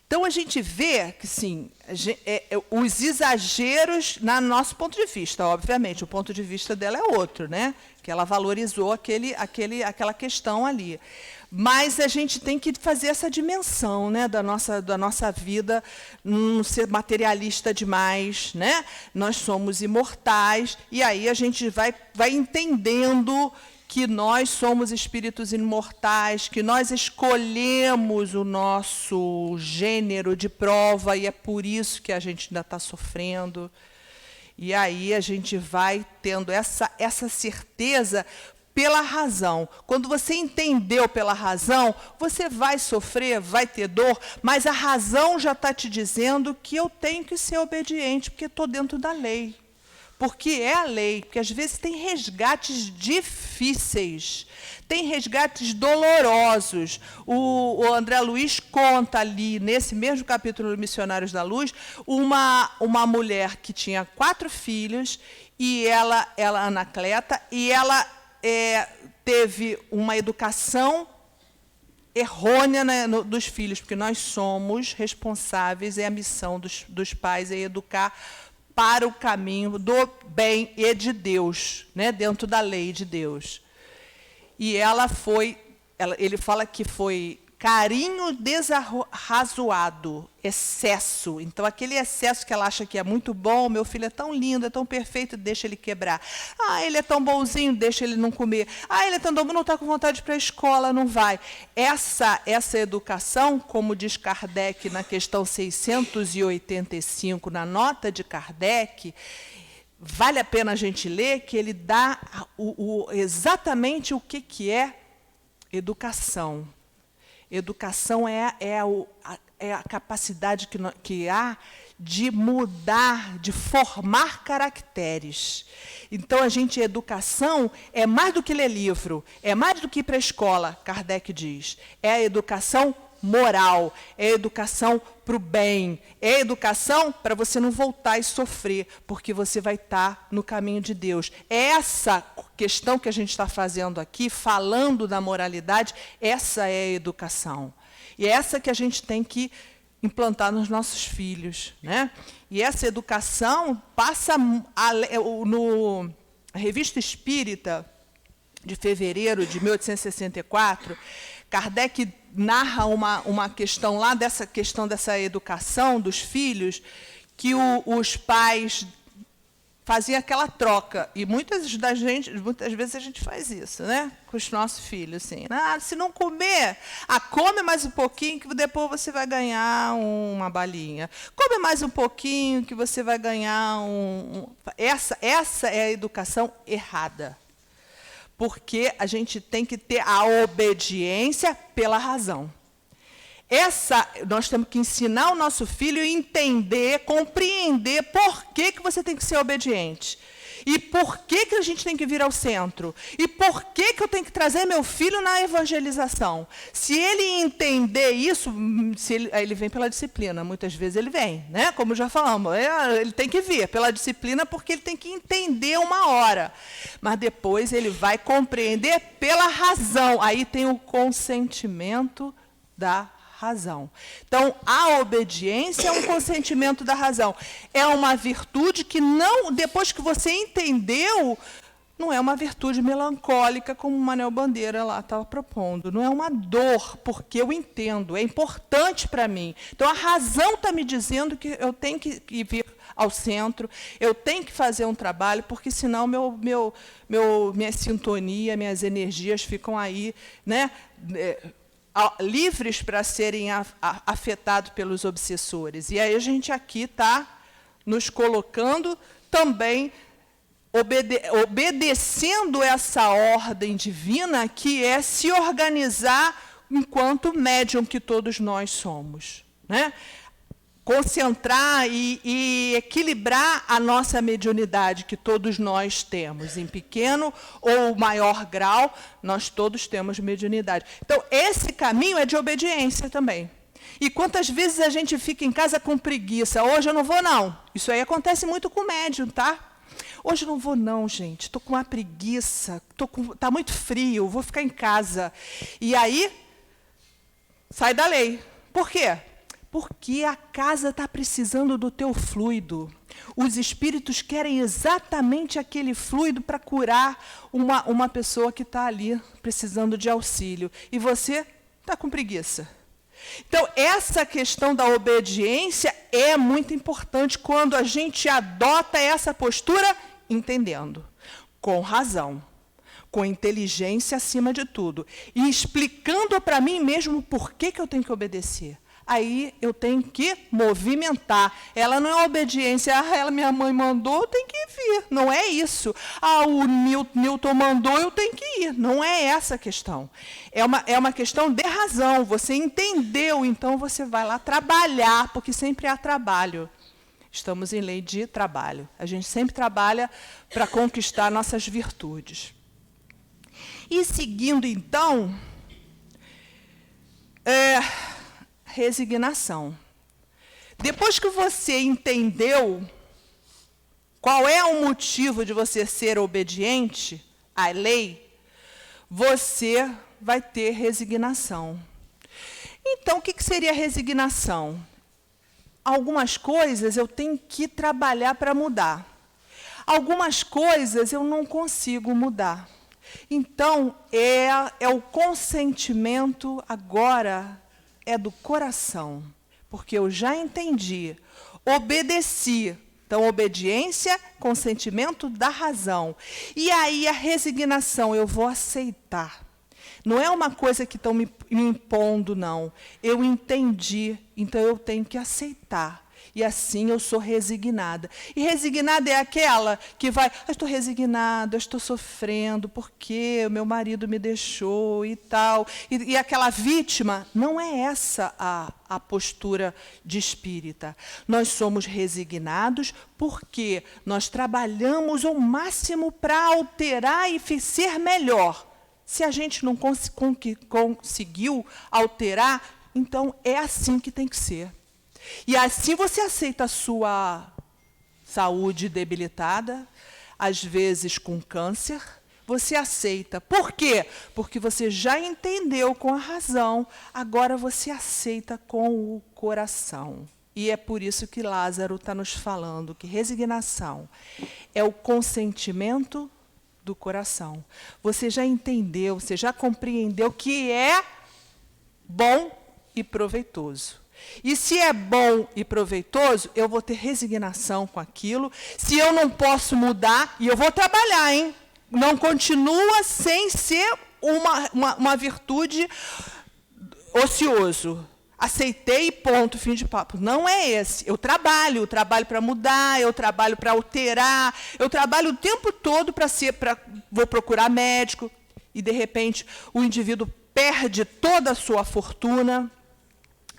Então, a gente vê que, sim, os exageros, no nosso ponto de vista, obviamente, o ponto de vista dela é outro, né? Que ela valorizou aquela questão ali. Mas a gente tem que fazer essa dimensão, né, da nossa vida, não ser materialista demais, né? Nós somos imortais, e aí a gente vai entendendo que nós somos espíritos imortais, que nós escolhemos o nosso gênero de prova, e é por isso que a gente ainda está sofrendo. E aí a gente vai tendo essa certeza pela razão. Quando você entendeu pela razão, você vai sofrer, vai ter dor, mas a razão já está te dizendo que eu tenho que ser obediente, porque estou dentro da lei. Porque é a lei, porque às vezes tem resgates difíceis, tem resgates dolorosos. O André Luiz conta ali, nesse mesmo capítulo do Missionários da Luz, uma mulher que tinha 4 filhos, e ela Anacleta, e ela teve uma educação errônea, né, dos filhos, porque nós somos responsáveis, a missão dos pais é educar para o caminho do bem e de Deus, né, dentro da lei de Deus. E ele fala que foi carinho desarrazoado, excesso. Então, aquele excesso que ela acha que é muito bom, meu filho é tão lindo, é tão perfeito, deixa ele quebrar. Ah, ele é tão bonzinho, deixa ele não comer. Ah, ele é tão bom, não está com vontade de ir para a escola, não vai. Essa educação, como diz Kardec na questão 685, na nota de Kardec, vale a pena a gente ler, que ele dá exatamente o que é educação. Educação é a capacidade que há de mudar, de formar caracteres. Então, educação é mais do que ler livro, é mais do que ir para a escola, Kardec diz. É a educação moral, é a educação para o bem, é a educação para você não voltar e sofrer, porque você vai estar no caminho de Deus. Essa questão que a gente está fazendo aqui, falando da moralidade, essa é a educação. E é essa que a gente tem que implantar nos nossos filhos, né? E essa educação passa a Revista Espírita, de fevereiro de 1864, Kardec narra uma questão lá, dessa educação dos filhos, que os pais faziam aquela troca. E muitas vezes a gente faz isso, né? Com os nossos filhos. Assim, se não comer, come mais um pouquinho, que depois você vai ganhar uma balinha. Come mais um pouquinho, que você vai ganhar Essa é a educação errada. Porque a gente tem que ter a obediência pela razão. Nós temos que ensinar o nosso filho a entender, compreender por que você tem que ser obediente. E por que a gente tem que vir ao centro? E por que eu tenho que trazer meu filho na evangelização? Se ele entender isso, ele vem pela disciplina, muitas vezes ele vem, né? Como já falamos, ele tem que vir pela disciplina porque ele tem que entender uma hora. Mas depois ele vai compreender pela razão. Aí tem o consentimento da razão. Então, a obediência é um consentimento da razão. É uma virtude que não, depois que você entendeu, não é uma virtude melancólica, como o Manuel Bandeira lá estava propondo. Não é uma dor, porque eu entendo, é importante para mim. Então, a razão está me dizendo que eu tenho que vir ao centro, eu tenho que fazer um trabalho, porque senão minha sintonia, minhas energias ficam aí, né, livres para serem afetados pelos obsessores. E aí a gente aqui está nos colocando também, obedecendo essa ordem divina, que é se organizar enquanto médium que todos nós somos, né? Concentrar e equilibrar a nossa mediunidade que todos nós temos, em pequeno ou maior grau, nós todos temos mediunidade. Então, esse caminho é de obediência também. E quantas vezes a gente fica em casa com preguiça? Hoje eu não vou, não. Isso aí acontece muito com o médium, tá? Hoje eu não vou, não, gente. Estou com uma preguiça, tá muito frio, vou ficar em casa. E aí, sai da lei. Por quê? Porque a casa está precisando do teu fluido. Os espíritos querem exatamente aquele fluido para curar uma pessoa que está ali precisando de auxílio. E você está com preguiça. Então, essa questão da obediência é muito importante quando a gente adota essa postura entendendo, com razão, com inteligência acima de tudo, e explicando para mim mesmo por que eu tenho que obedecer. Aí eu tenho que movimentar. Ela não é obediência. Minha mãe mandou, eu tenho que vir. Não é isso. O Newton mandou, eu tenho que ir. Não é essa a questão. É uma questão de razão. Você entendeu, então você vai lá trabalhar, porque sempre há trabalho. Estamos em lei de trabalho. A gente sempre trabalha para conquistar nossas virtudes. E seguindo, então, resignação. Depois que você entendeu qual é o motivo de você ser obediente à lei, você vai ter resignação. Então, o que seria resignação? Algumas coisas eu tenho que trabalhar para mudar. Algumas coisas eu não consigo mudar. Então, é o consentimento agora é do coração, porque eu já entendi, obedeci. Então, obediência, consentimento da razão. E aí, a resignação, eu vou aceitar. Não é uma coisa que estão me impondo, não. Eu entendi, então eu tenho que aceitar. E assim eu sou resignada. E resignada é aquela que vai, estou resignada, estou sofrendo, porque o meu marido me deixou e tal. E aquela vítima, não é essa a postura de espírita. Nós somos resignados porque nós trabalhamos ao máximo para alterar e ser melhor. Se a gente não conseguiu alterar, então é assim que tem que ser. E assim você aceita a sua saúde debilitada, às vezes com câncer, você aceita. Por quê? Porque você já entendeu com a razão, agora você aceita com o coração. E é por isso que Lázaro está nos falando que resignação é o consentimento do coração. Você já entendeu, você já compreendeu que é bom e proveitoso. E se é bom e proveitoso, eu vou ter resignação com aquilo. Se eu não posso mudar, e eu vou trabalhar, hein? Não continua sem ser uma virtude ocioso. Aceitei e ponto, fim de papo. Não é esse. Eu trabalho para mudar, eu trabalho para alterar, eu trabalho o tempo todo vou procurar médico, e de repente o indivíduo perde toda a sua fortuna.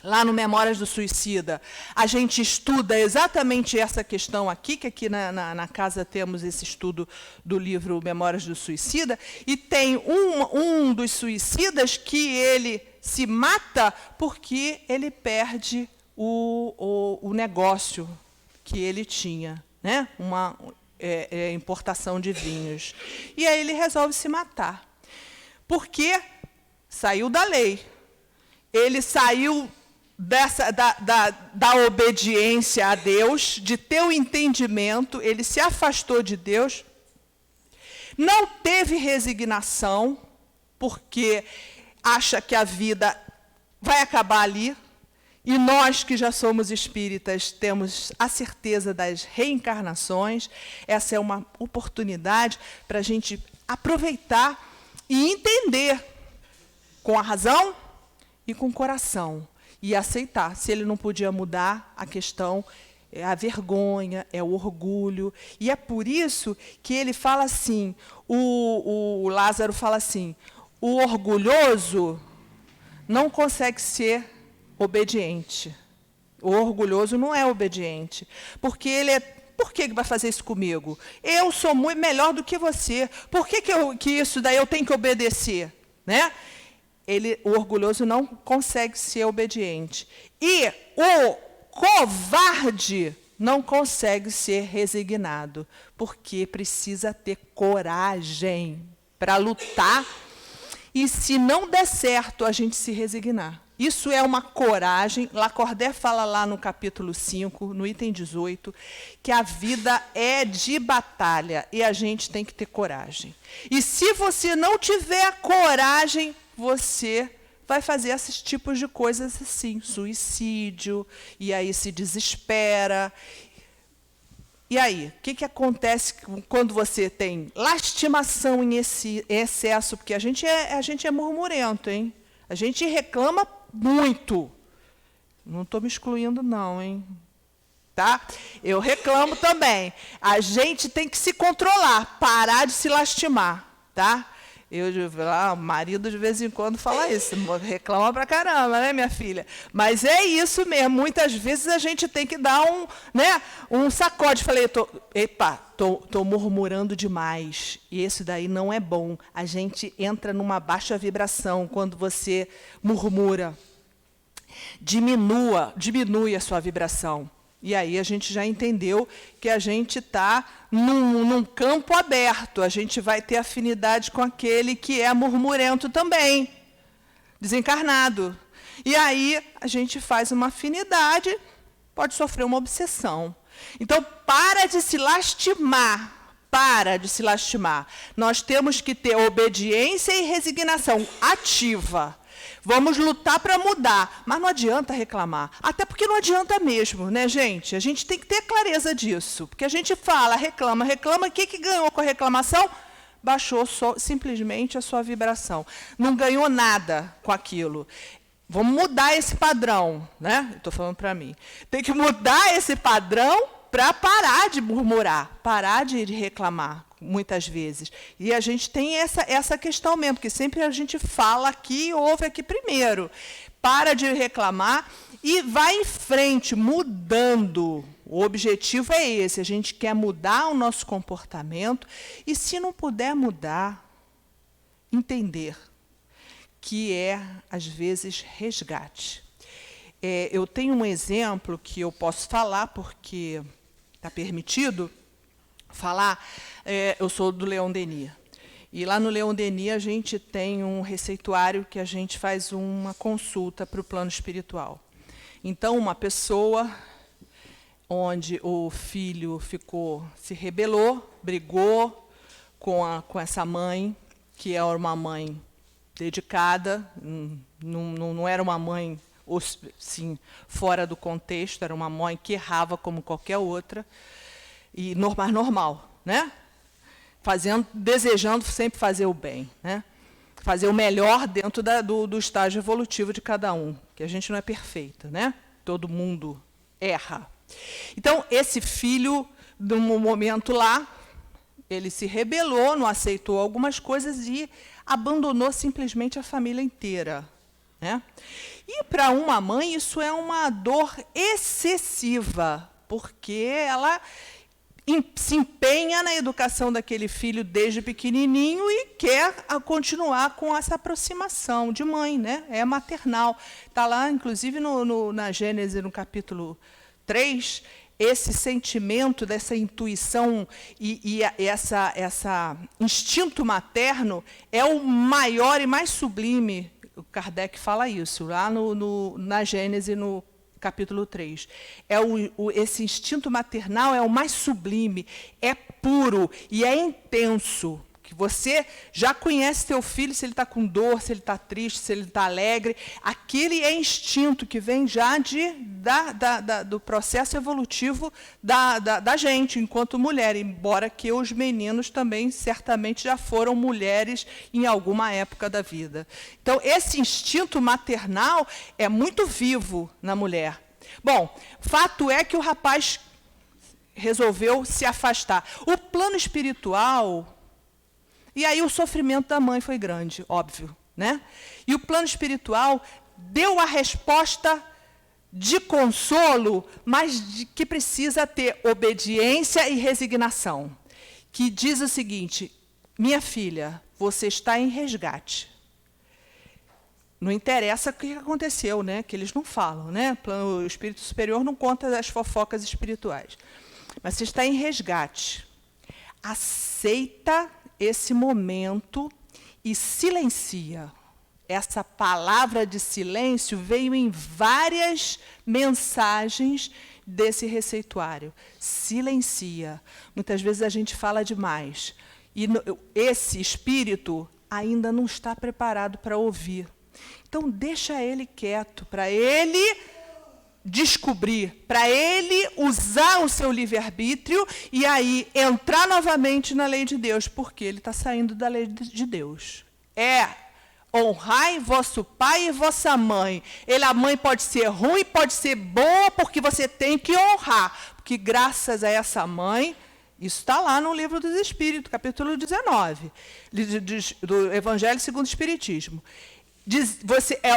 Lá no Memórias do Suicida, a gente estuda exatamente essa questão aqui, que aqui na casa temos esse estudo do livro Memórias do Suicida, e tem um dos suicidas que ele se mata porque ele perde o negócio que ele tinha, né? Uma importação de vinhos. E aí ele resolve se matar, porque saiu da lei. Ele saiu da obediência a Deus, de ter o entendimento, ele se afastou de Deus, não teve resignação, porque acha que a vida vai acabar ali, e nós que já somos espíritas temos a certeza das reencarnações. Essa é uma oportunidade para a gente aproveitar e entender com a razão e com o coração, e aceitar. Se ele não podia mudar, a questão é a vergonha, é o orgulho. E é por isso que ele fala assim, o Lázaro fala assim, o orgulhoso não consegue ser obediente. O orgulhoso não é obediente, porque ele é... Por que vai fazer isso comigo? Eu sou muito melhor do que você. Por que isso daí eu tenho que obedecer? Né? O orgulhoso não consegue ser obediente. E o covarde não consegue ser resignado, porque precisa ter coragem para lutar. E se não der certo, a gente se resignar. Isso é uma coragem. Lacordaire fala lá no capítulo 5, no item 18, que a vida é de batalha e a gente tem que ter coragem. E se você não tiver coragem, você vai fazer esses tipos de coisas assim, suicídio, e aí se desespera. E aí, o que acontece quando você tem lastimação em excesso? Porque a gente é murmurento, hein? A gente reclama muito. Não estou me excluindo, não, hein? Tá? Eu reclamo também. A gente tem que se controlar, parar de se lastimar, tá? O marido de vez em quando fala isso, reclama pra caramba, né, minha filha? Mas é isso mesmo, muitas vezes a gente tem que dar um sacode. Falei, tô murmurando demais, e isso daí não é bom. A gente entra numa baixa vibração quando você murmura. Diminui a sua vibração. E aí a gente já entendeu que a gente está num campo aberto. A gente vai ter afinidade com aquele que é murmurento também, desencarnado. E aí a gente faz uma afinidade, pode sofrer uma obsessão. Então, para de se lastimar. Para de se lastimar. Nós temos que ter obediência e resignação ativa. Vamos lutar para mudar, mas não adianta reclamar. Até porque não adianta mesmo, né, gente? A gente tem que ter clareza disso. Porque a gente fala, reclama. O que ganhou com a reclamação? Baixou simplesmente a sua vibração. Não ganhou nada com aquilo. Vamos mudar esse padrão, né? Estou falando para mim. Tem que mudar esse padrão para parar de murmurar, parar de reclamar, muitas vezes. E a gente tem essa questão mesmo, porque sempre a gente fala aqui, ouve aqui primeiro. Para de reclamar e vai em frente, mudando. O objetivo é esse, a gente quer mudar o nosso comportamento, e se não puder mudar, entender que é, às vezes, resgate. Eu tenho um exemplo que eu posso falar, porque está permitido falar. Eu sou do Leon Denis. E lá no Leon Denis a gente tem um receituário que a gente faz uma consulta para o plano espiritual. Então, uma pessoa onde o filho se rebelou, brigou com essa mãe, que é uma mãe dedicada, não era uma mãe sim, fora do contexto, era uma mãe que errava como qualquer outra, e mais normal, né? Desejando sempre fazer o bem, né? Fazer o melhor dentro do estágio evolutivo de cada um, que a gente não é perfeita, né? Todo mundo erra. Então, esse filho, num momento lá, ele se rebelou, não aceitou algumas coisas e abandonou simplesmente a família inteira. né? E para uma mãe isso é uma dor excessiva, porque ela se empenha na educação daquele filho desde pequenininho e quer continuar com essa aproximação de mãe, né? É maternal. Está lá, inclusive, na Gênesis, no capítulo 3, esse sentimento dessa intuição e essa instinto materno é o maior e mais sublime. O Kardec fala isso, lá na Gênesis, no capítulo 3. Esse instinto maternal é o mais sublime, é puro e é intenso. Que você já conhece seu filho, se ele está com dor, se ele está triste, se ele está alegre. Aquele é instinto que vem já do processo evolutivo da gente, enquanto mulher, embora que os meninos também certamente já foram mulheres em alguma época da vida. Então, esse instinto maternal é muito vivo na mulher. Bom, fato é que o rapaz resolveu se afastar. O plano espiritual... E aí o sofrimento da mãe foi grande, óbvio, né? E o plano espiritual deu a resposta de consolo, mas que precisa ter obediência e resignação. Que diz o seguinte: minha filha, você está em resgate. Não interessa o que aconteceu, né? Que eles não falam, né? O espírito superior não conta as fofocas espirituais. Mas você está em resgate. Aceita esse momento e silencia. Essa palavra de silêncio veio em várias mensagens desse receituário. Silencia. Muitas vezes a gente fala demais. E esse espírito ainda não está preparado para ouvir. Então, deixa ele quieto, para ele descobrir, para ele usar o seu livre-arbítrio e aí entrar novamente na lei de Deus, porque ele está saindo da lei de Deus. Honrai vosso pai e vossa mãe. A mãe pode ser ruim, pode ser boa, porque você tem que honrar. Porque graças a essa mãe, isso está lá no Livro dos Espíritos, capítulo 19, do Evangelho segundo o Espiritismo.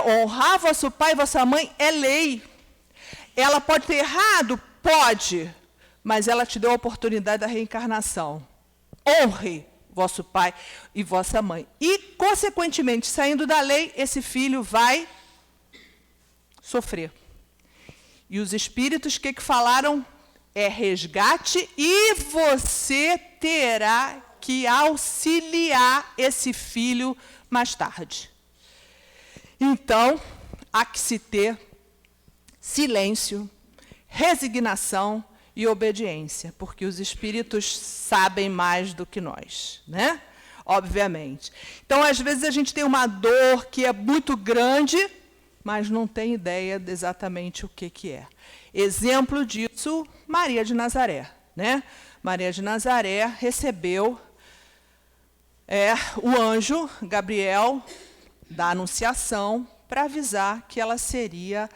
Honrar vosso pai e vossa mãe é lei. Ela pode ter errado? Pode. Mas ela te deu a oportunidade da reencarnação. Honre vosso pai e vossa mãe. E, consequentemente, saindo da lei, esse filho vai sofrer. E os espíritos, que falaram? É resgate e você terá que auxiliar esse filho mais tarde. Então, há que se ter silêncio, resignação e obediência, porque os espíritos sabem mais do que nós, né? Obviamente. Então, às vezes, a gente tem uma dor que é muito grande, mas não tem ideia de exatamente o que é. Exemplo disso, Maria de Nazaré, né? Maria de Nazaré recebeu o anjo Gabriel da Anunciação para avisar que ela seria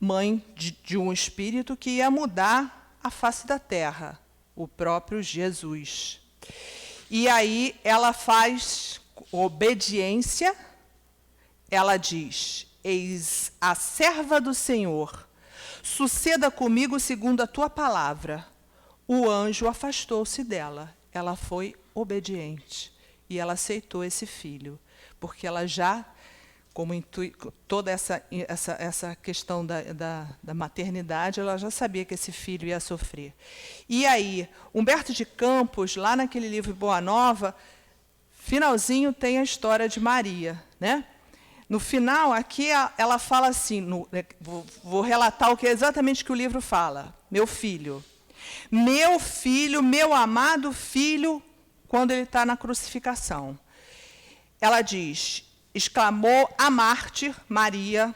mãe de um espírito que ia mudar a face da terra, o próprio Jesus. E aí ela faz obediência, ela diz: eis a serva do Senhor, suceda comigo segundo a tua palavra. O anjo afastou-se dela, ela foi obediente e ela aceitou esse filho, porque ela já, como toda essa questão da maternidade, ela já sabia que esse filho ia sofrer. E aí, Humberto de Campos, lá naquele livro Boa Nova, finalzinho tem a história de Maria, né? No final, aqui ela fala assim, vou relatar exatamente o que o livro fala. Meu filho, meu amado filho, quando ele está na crucificação. Ela diz: exclamou a mártir Maria,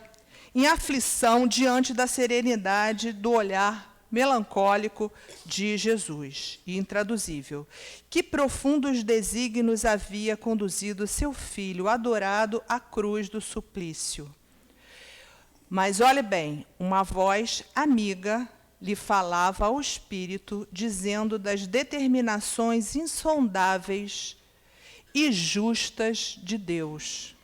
em aflição diante da serenidade do olhar melancólico de Jesus, e intraduzível. Que profundos desígnios havia conduzido seu filho adorado à cruz do suplício. Mas, olhe bem, uma voz amiga lhe falava ao espírito, dizendo das determinações insondáveis e justas de Deus,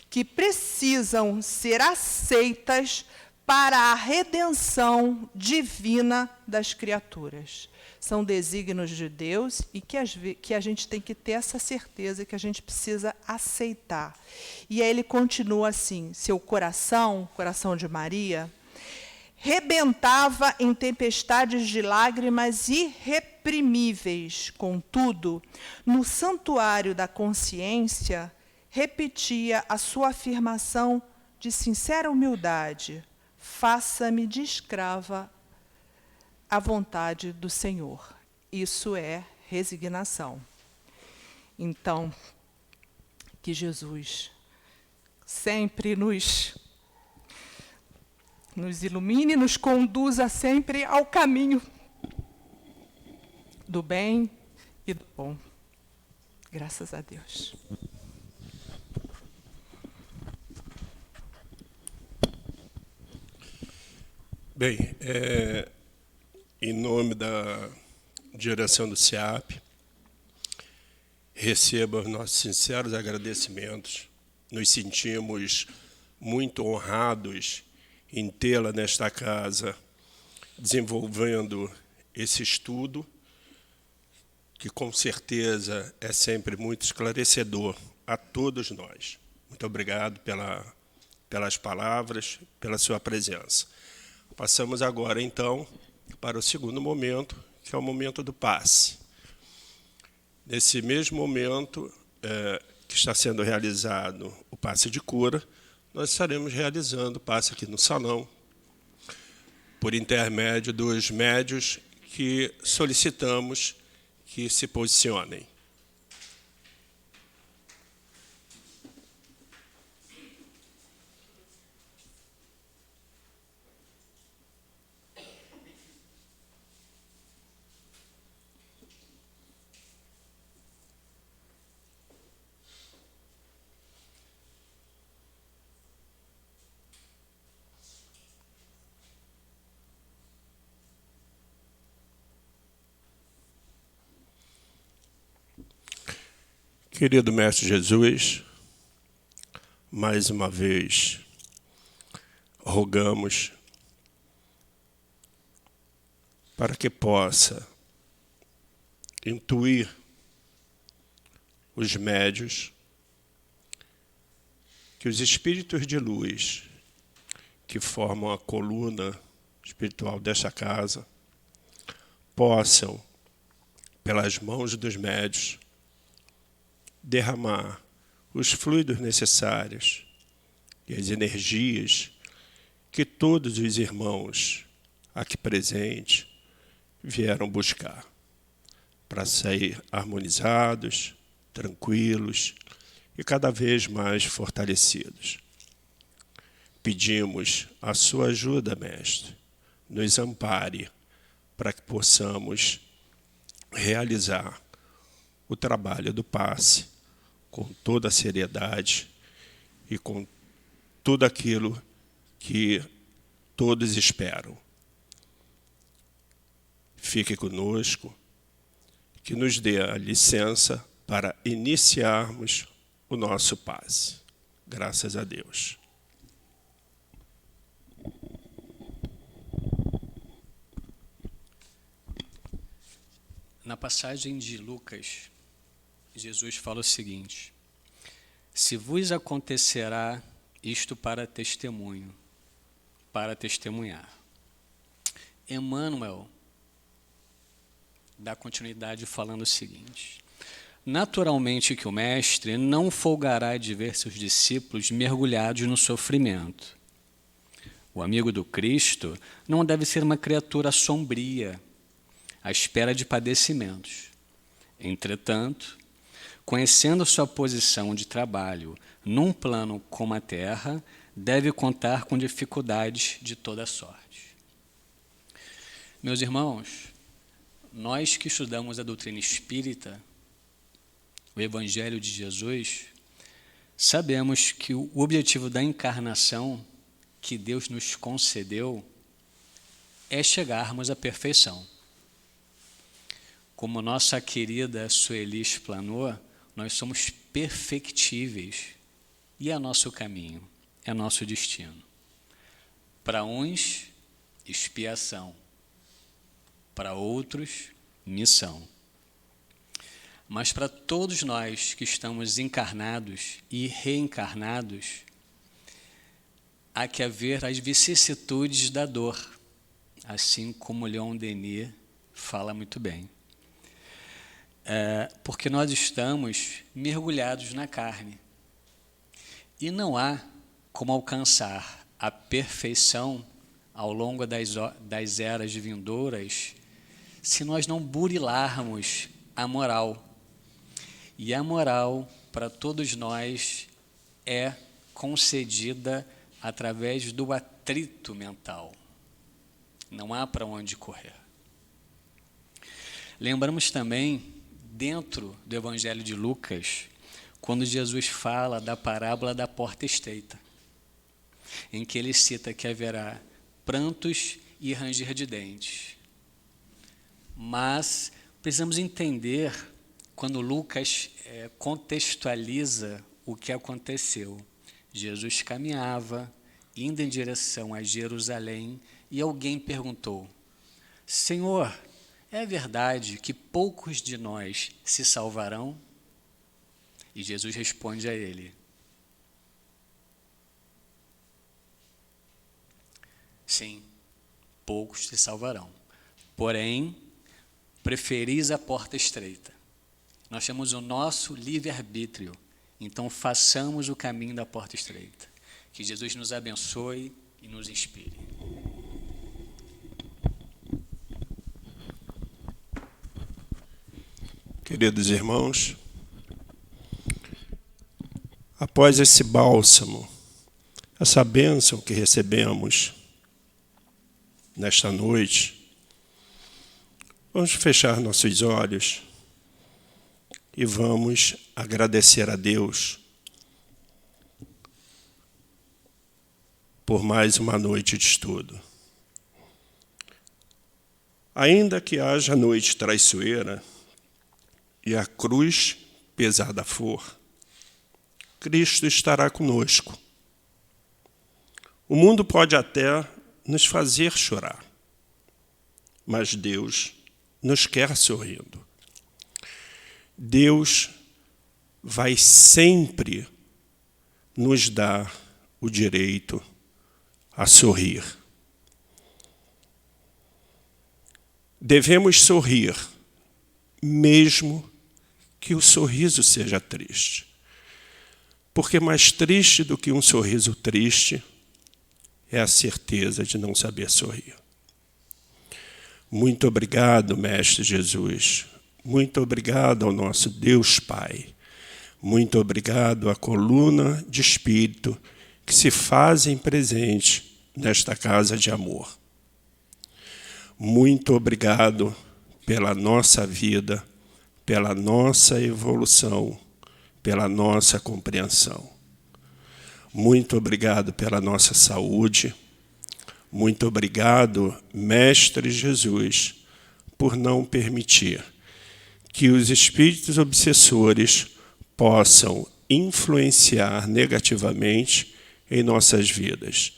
que precisam ser aceitas para a redenção divina das criaturas. São desígnios de Deus e que a gente tem que ter essa certeza que a gente precisa aceitar. E aí ele continua assim: seu coração, coração de Maria, rebentava em tempestades de lágrimas irreprimíveis. Contudo, no santuário da consciência, repetia a sua afirmação de sincera humildade: faça-me de escrava à vontade do Senhor. Isso é resignação. Então, que Jesus sempre nos ilumine, nos conduza sempre ao caminho do bem e do bom. Graças a Deus. Bem, em nome da direção do SEAP, receba os nossos sinceros agradecimentos. Nos sentimos muito honrados em tê-la nesta casa, desenvolvendo esse estudo, que com certeza é sempre muito esclarecedor a todos nós. Muito obrigado pelas palavras, pela sua presença. Passamos agora, então, para o segundo momento, que é o momento do passe. Nesse mesmo momento que está sendo realizado o passe de cura, nós estaremos realizando o passe aqui no salão, por intermédio dos médios que solicitamos que se posicionem. Querido Mestre Jesus, mais uma vez rogamos para que possa intuir os médios, que os espíritos de luz que formam a coluna espiritual desta casa possam, pelas mãos dos médios, derramar os fluidos necessários e as energias que todos os irmãos aqui presentes vieram buscar, para sair harmonizados, tranquilos e cada vez mais fortalecidos. Pedimos a sua ajuda, Mestre, nos ampare para que possamos realizar o trabalho do passe com toda a seriedade e com tudo aquilo que todos esperam. Fique conosco, que nos dê a licença para iniciarmos o nosso passe. Graças a Deus. Na passagem de Lucas, Jesus fala o seguinte: se vos acontecerá isto para testemunho, para testemunhar. Emmanuel dá continuidade falando o seguinte: naturalmente que o Mestre não folgará de ver seus discípulos mergulhados no sofrimento. O amigo do Cristo não deve ser uma criatura sombria, à espera de padecimentos. Entretanto, conhecendo sua posição de trabalho num plano como a Terra, deve contar com dificuldades de toda sorte. Meus irmãos, nós que estudamos a doutrina espírita, o Evangelho de Jesus, sabemos que o objetivo da encarnação que Deus nos concedeu é chegarmos à perfeição. Como nossa querida Sueli explanou, nós somos perfectíveis e é nosso caminho, é nosso destino. Para uns, expiação. Para outros, missão. Mas para todos nós que estamos encarnados e reencarnados, há que haver as vicissitudes da dor, assim como Leon Denis fala muito bem. Porque nós estamos mergulhados na carne. E não há como alcançar a perfeição ao longo das eras vindouras se nós não burilarmos a moral. E a moral, para todos nós, é concedida através do atrito mental. Não há para onde correr. Lembramos também, dentro do Evangelho de Lucas, quando Jesus fala da parábola da porta estreita, em que ele cita que haverá prantos e ranger de dentes. Mas precisamos entender, quando Lucas contextualiza o que aconteceu. Jesus caminhava, indo em direção a Jerusalém, e alguém perguntou: Senhor, é verdade que poucos de nós se salvarão? E Jesus responde a ele: sim, poucos se salvarão. Porém, preferis a porta estreita. Nós temos o nosso livre-arbítrio, então façamos o caminho da porta estreita. Que Jesus nos abençoe e nos inspire. Queridos irmãos, após esse bálsamo, essa bênção que recebemos nesta noite, vamos fechar nossos olhos e vamos agradecer a Deus por mais uma noite de estudo. Ainda que haja noite traiçoeira e a cruz pesada for, Cristo estará conosco. O mundo pode até nos fazer chorar, mas Deus nos quer sorrindo. Deus vai sempre nos dar o direito a sorrir. Devemos sorrir, mesmo que o sorriso seja triste. Porque mais triste do que um sorriso triste é a certeza de não saber sorrir. Muito obrigado, Mestre Jesus. Muito obrigado ao nosso Deus Pai. Muito obrigado à coluna de espírito que se fazem presente nesta casa de amor. Muito obrigado pela nossa vida, pela nossa evolução, pela nossa compreensão. Muito obrigado pela nossa saúde. Muito obrigado, Mestre Jesus, por não permitir que os espíritos obsessores possam influenciar negativamente em nossas vidas.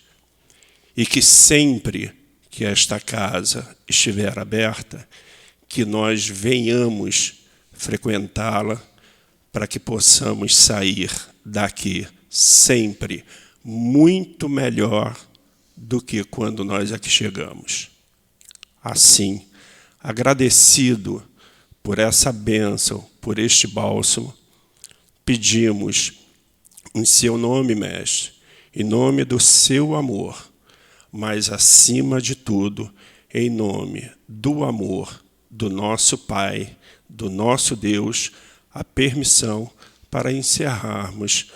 E que sempre que esta casa estiver aberta, que nós venhamos frequentá-la para que possamos sair daqui sempre muito melhor do que quando nós aqui chegamos. Assim, agradecido por essa bênção, por este bálsamo, pedimos em seu nome, Mestre, em nome do seu amor, mas acima de tudo, em nome do amor do nosso Pai, do nosso Deus, a permissão para encerrarmos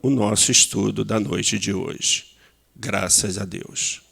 o nosso estudo da noite de hoje. Graças a Deus.